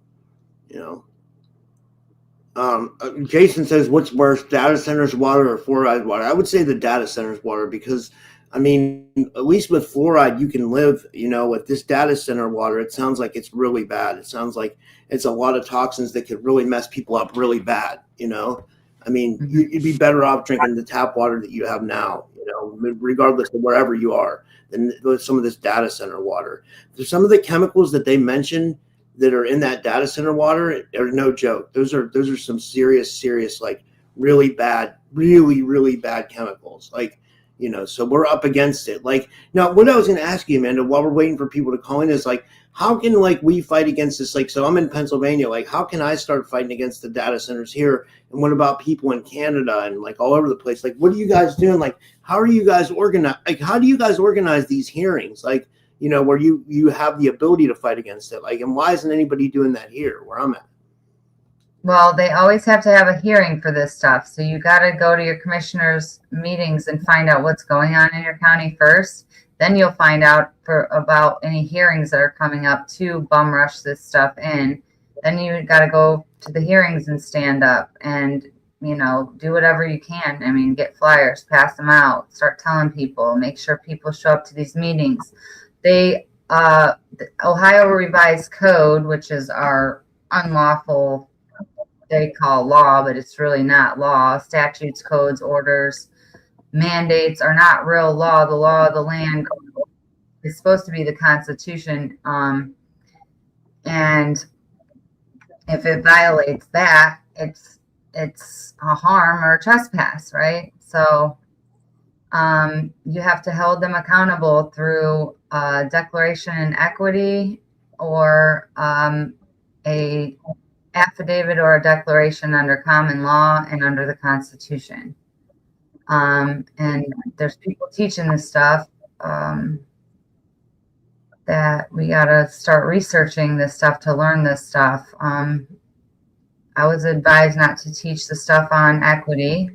Jason says, what's worse, data centers water or fluoride water? I would say the data centers water, because at least with fluoride you can live. With this data center water, it sounds like it's really bad. It sounds like it's a lot of toxins that could really mess people up really bad. You'd be better off drinking the tap water that you have now, regardless of wherever you are, than some of this data center water. There's some of the chemicals that they mentioned that are in that data center water are no joke. Those are some serious, like really bad chemicals. So we're up against it. Now what I was going to ask you, Amanda, while we're waiting for people to call in, is how can we fight against this? So I'm in Pennsylvania. How can I start fighting against the data centers here? And what about people in Canada and all over the place? What are you guys doing? How are you guys organized? How do you guys organize these hearings? Where you have the ability to fight against it. And why isn't anybody doing that here where I'm at? Well, they always have to have a hearing for this stuff. So you got to go to your commissioners' meetings and find out what's going on in your county first. Then you'll find out about any hearings that are coming up to bum rush this stuff in. Then you got to go to the hearings and stand up and, do whatever you can. Get flyers, pass them out, start telling people, make sure people show up to these meetings. The Ohio Revised Code, which is our unlawful they call law, but it's really not law. Statutes, codes, orders, mandates are not real law. The law of the land is supposed to be the Constitution. And if it violates that, it's a harm or a trespass, right? So you have to hold them accountable through a declaration in equity or a affidavit or a declaration under common law and under the Constitution. And there's people teaching this stuff that we got to start researching this stuff to learn this stuff. I was advised not to teach the stuff on equity,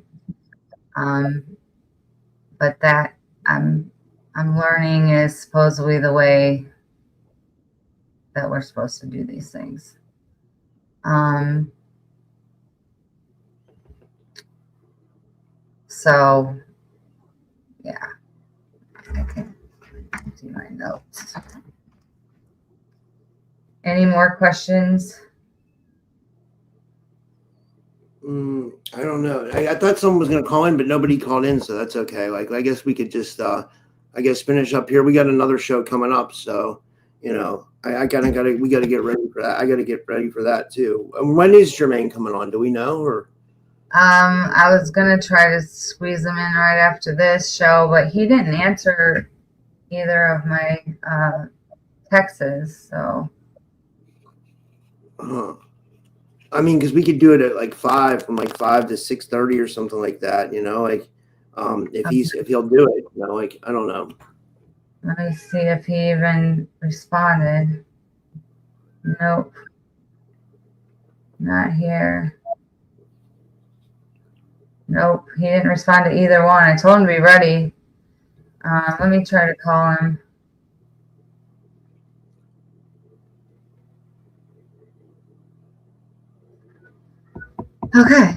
but that I'm learning is supposedly the way that we're supposed to do these things. So, yeah, I can do my notes. Any more questions? I don't know. I thought someone was going to call in, but nobody called in, so that's okay. Like, I guess we could just, finish up here. We got another show coming up, so we got to get ready for that. I got to get ready for that too. When is Jermaine coming on? Do we know? Or I was gonna try to squeeze him in right after this show, but he didn't answer either of my texts. So, I mean, because we could do it at like 5, from like 5 to 6:30 or something like that. If he'll do it. I don't know. Let me see if he even responded. Nope. Not here. Nope, he didn't respond to either one. I told him to be ready. Let me try to call him. Okay.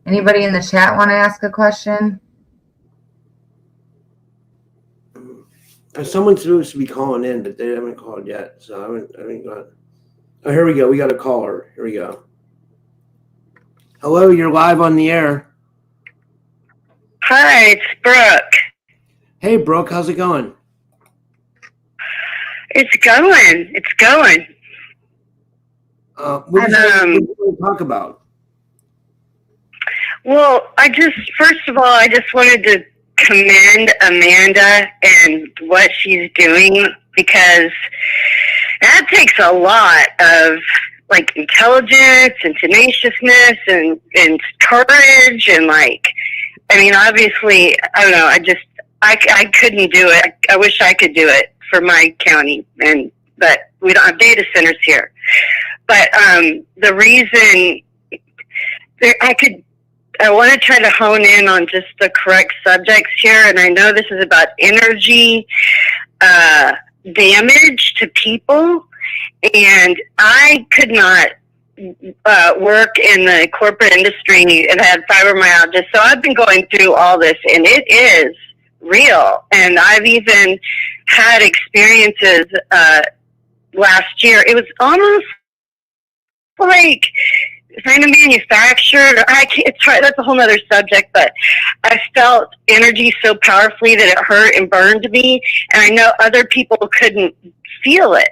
Anybody in the chat want to ask a question? Someone's supposed to be calling in, but they haven't called yet. So I haven't got. Oh, here we go. We got a caller. Here we go. Hello, you're live on the air. Hi, it's Brooke. Hey, Brooke, how's it going? It's going. It's going. What do you want to talk about? Well, first of all, I just wanted to commend Amanda and what she's doing, because that takes a lot of intelligence and tenaciousness and courage and obviously, I don't know, I couldn't do it. I wish I could do it for my county, but we don't have data centers here. But the reason I want to try to hone in on just the correct subjects here, and I know this is about energy damage to people, and I could not work in the corporate industry and had fibromyalgia, so I've been going through all this, and it is real. And I've even had experiences last year. It was almost like kind of manufactured. That's a whole other subject, but I felt energy so powerfully that it hurt and burned me, and I know other people couldn't feel it.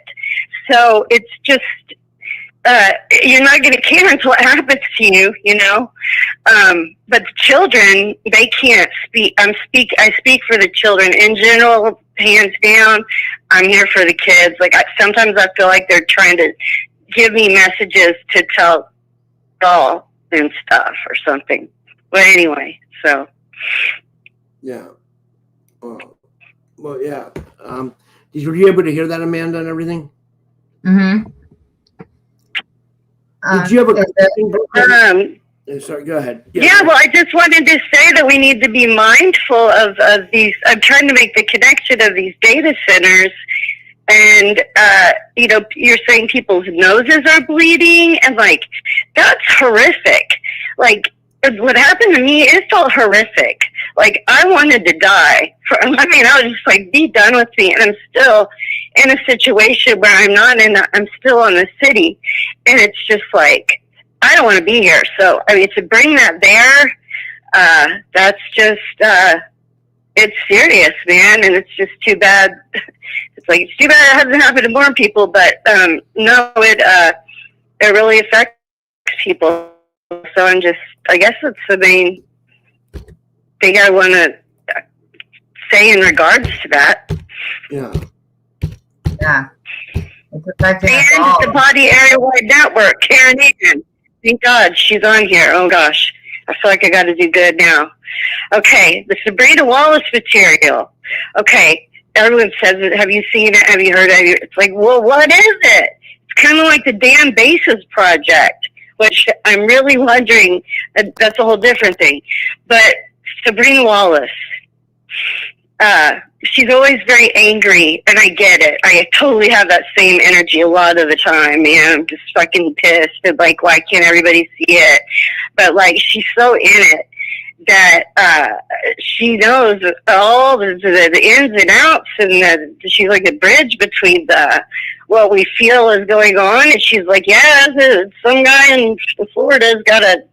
So it's just you're not going to care until it happens to you, But the children, they can't speak. I speak for the children in general, hands down. I'm here for the kids. Sometimes I feel like they're trying to give me messages to tell all and stuff or something. But anyway, so. Yeah. Well, yeah. Were you able to hear that, Amanda, and everything? Mm-hmm. Did you have a question? Sorry, go ahead. Yeah, well, I just wanted to say that we need to be mindful of these. I'm trying to make the connection of these data centers. And, you're saying people's noses are bleeding, and that's horrific. What happened to me, it felt horrific. Like, I wanted to die. I was just like, be done with me. And I'm still in a situation where I'm still in the city. And it's just like, I don't want to be here. So, to bring that there, that's just, it's serious, man. And it's just too bad. It's too bad it hasn't happened to more people, but, no, it really affects people. So I guess that's the main thing I want to say in regards to that. Yeah. Yeah. It's affecting And us all. the Body Area Wide Network, Karen Egan. Thank God she's on here. Oh gosh, I feel like I got to do good now. Okay, the Sabrina Wallace material. Okay, everyone says it. Have you seen it? Have you heard it? It's like, well, what is it? It's kind of like the Dam Bases Project, which I'm really wondering. That's a whole different thing. But Sabrina Wallace, she's always very angry, and I get it. I totally have that same energy a lot of the time, man. I'm just fucking pissed and like, why can't everybody see it? But like, she's so in it that she knows all the ins and outs, and she's like the bridge between what we feel is going on. And she's like, yeah, some guy in Florida's got a,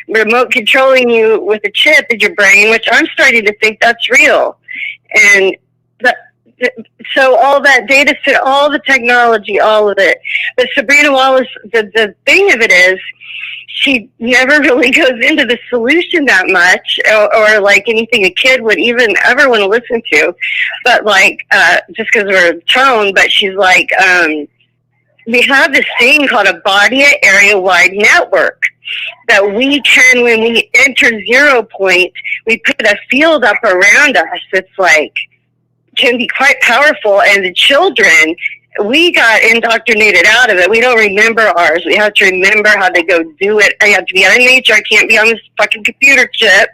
remote controlling you with a chip in your brain, which I'm starting to think that's real. And so all that data set, all the technology, all of it. But Sabrina Wallace, the thing of it is, she never really goes into the solution that much, or like anything a kid would even ever want to listen to. But like, just because of her tone, but she's like, we have this thing called a body area wide network that we can, when we enter 0 point, we put a field up around us. It's like, can be quite powerful. And the children, we got indoctrinated out of it. We don't remember ours. We have to remember how to go do it. I have to be out in nature. I can't be on this fucking computer chip.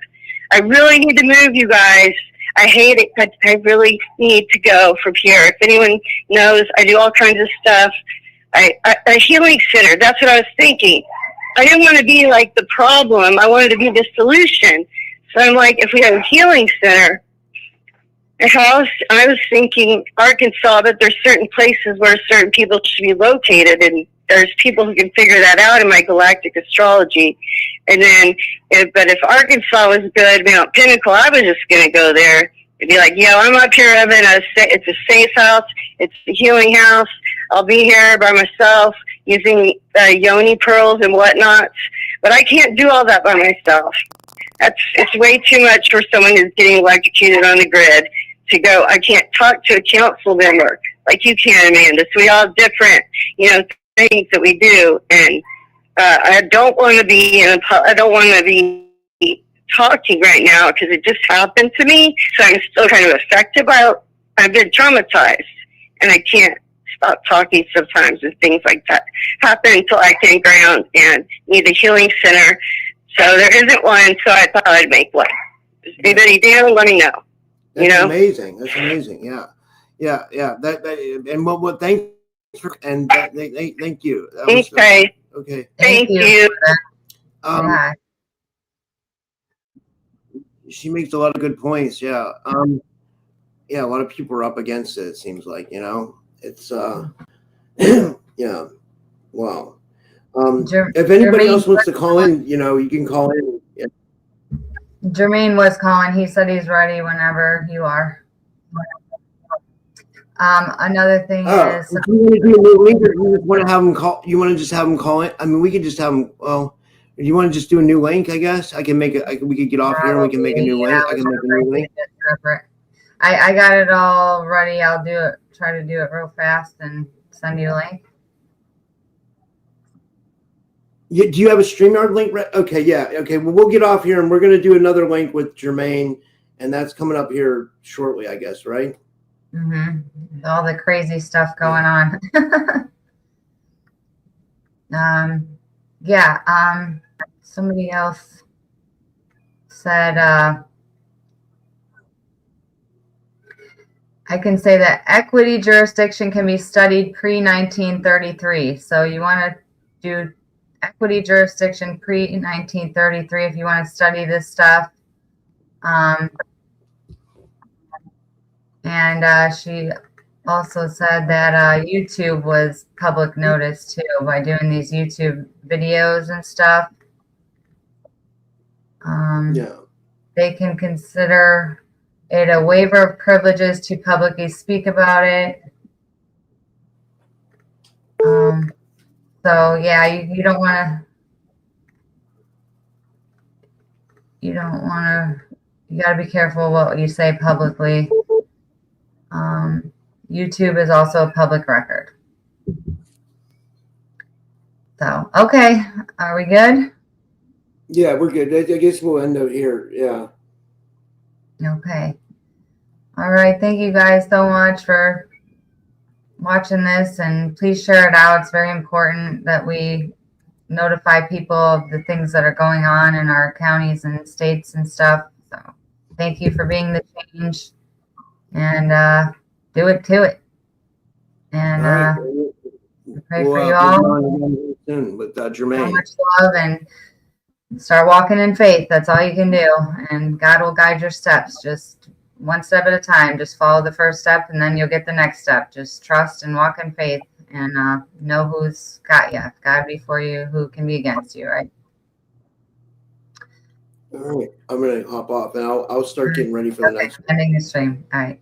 I really need to move, you guys. I hate it, but I really need to go from here. If anyone knows, I do all kinds of stuff. A healing center, that's what I was thinking. I didn't want to be like the problem. I wanted to be the solution. So I'm like, if we have a healing center, a house, I was thinking Arkansas, but there's certain places where certain people should be located, and there's people who can figure that out in my galactic astrology. And then, but if Arkansas was good, Mount Pinnacle, I was just going to go there and be like, yeah, I'm up here, Evan. It's a safe house. It's a healing house. I'll be here by myself using yoni pearls and whatnot. But I can't do all that by myself. It's way too much for someone who's getting electrocuted on the grid to go. I can't talk to a council member like you can, Amanda. So we all have different, things that we do. And I don't want to be talking right now because it just happened to me. So I'm still kind of affected by it. I've been traumatized, and I can't stop talking sometimes when things like that happen until I can ground and need a healing center. So there isn't one, so I thought I'd make one. If anybody do, let me know. That's amazing. That's amazing. Yeah. And what thanks for, and thank you. Okay. Okay. Thank you. She makes a lot of good points. Yeah. A lot of people are up against it. It seems like, it's, yeah. Wow. If anybody else wants to call in, you can call in. Yeah. Jermaine was calling. He said he's ready whenever you are. Another thing is, do you want to do a new link, or do you want to have them call? You want to just have them call in? I mean, we could just have them. Well, you want to just do a new link? I guess I can make it. We could get off here and we can make a new link. I can make a new link. I got it all ready. I'll do it. Try to do it real fast and send you a link. Do you have a StreamYard link? Okay, yeah. Okay, well, we'll get off here and we're going to do another link with Jermaine, and that's coming up here shortly, I guess, right? Mm-hmm. All the crazy stuff going on. Somebody else said, I can say that equity jurisdiction can be studied pre-1933. So you want to do equity jurisdiction pre-1933 if you want to study this stuff. And she also said that YouTube was public notice too by doing these YouTube videos and stuff. Yeah. They can consider it a waiver of privileges to publicly speak about it. So yeah, you don't want to. You don't want to. You got to be careful what you say publicly. YouTube is also a public record. So okay, are we good? Yeah, we're good. I guess we'll end out here. Yeah. Okay. All right. Thank you guys so much for watching this, and please share it out. It's very important that we notify people of the things that are going on in our counties and states and stuff. So thank you for being the change, and do it to it. And pray for you all. Soon with So Jermaine. much love, and start walking in faith. That's all you can do. And God will guide your steps. Just one step at a time. Just follow the first step, and then you'll get the next step. Just trust and walk in faith, and know who's got you. If God be for you, who can be against you, right? All right. I'm going to hop off, and I'll start getting ready for the next one. Ending the stream. All right.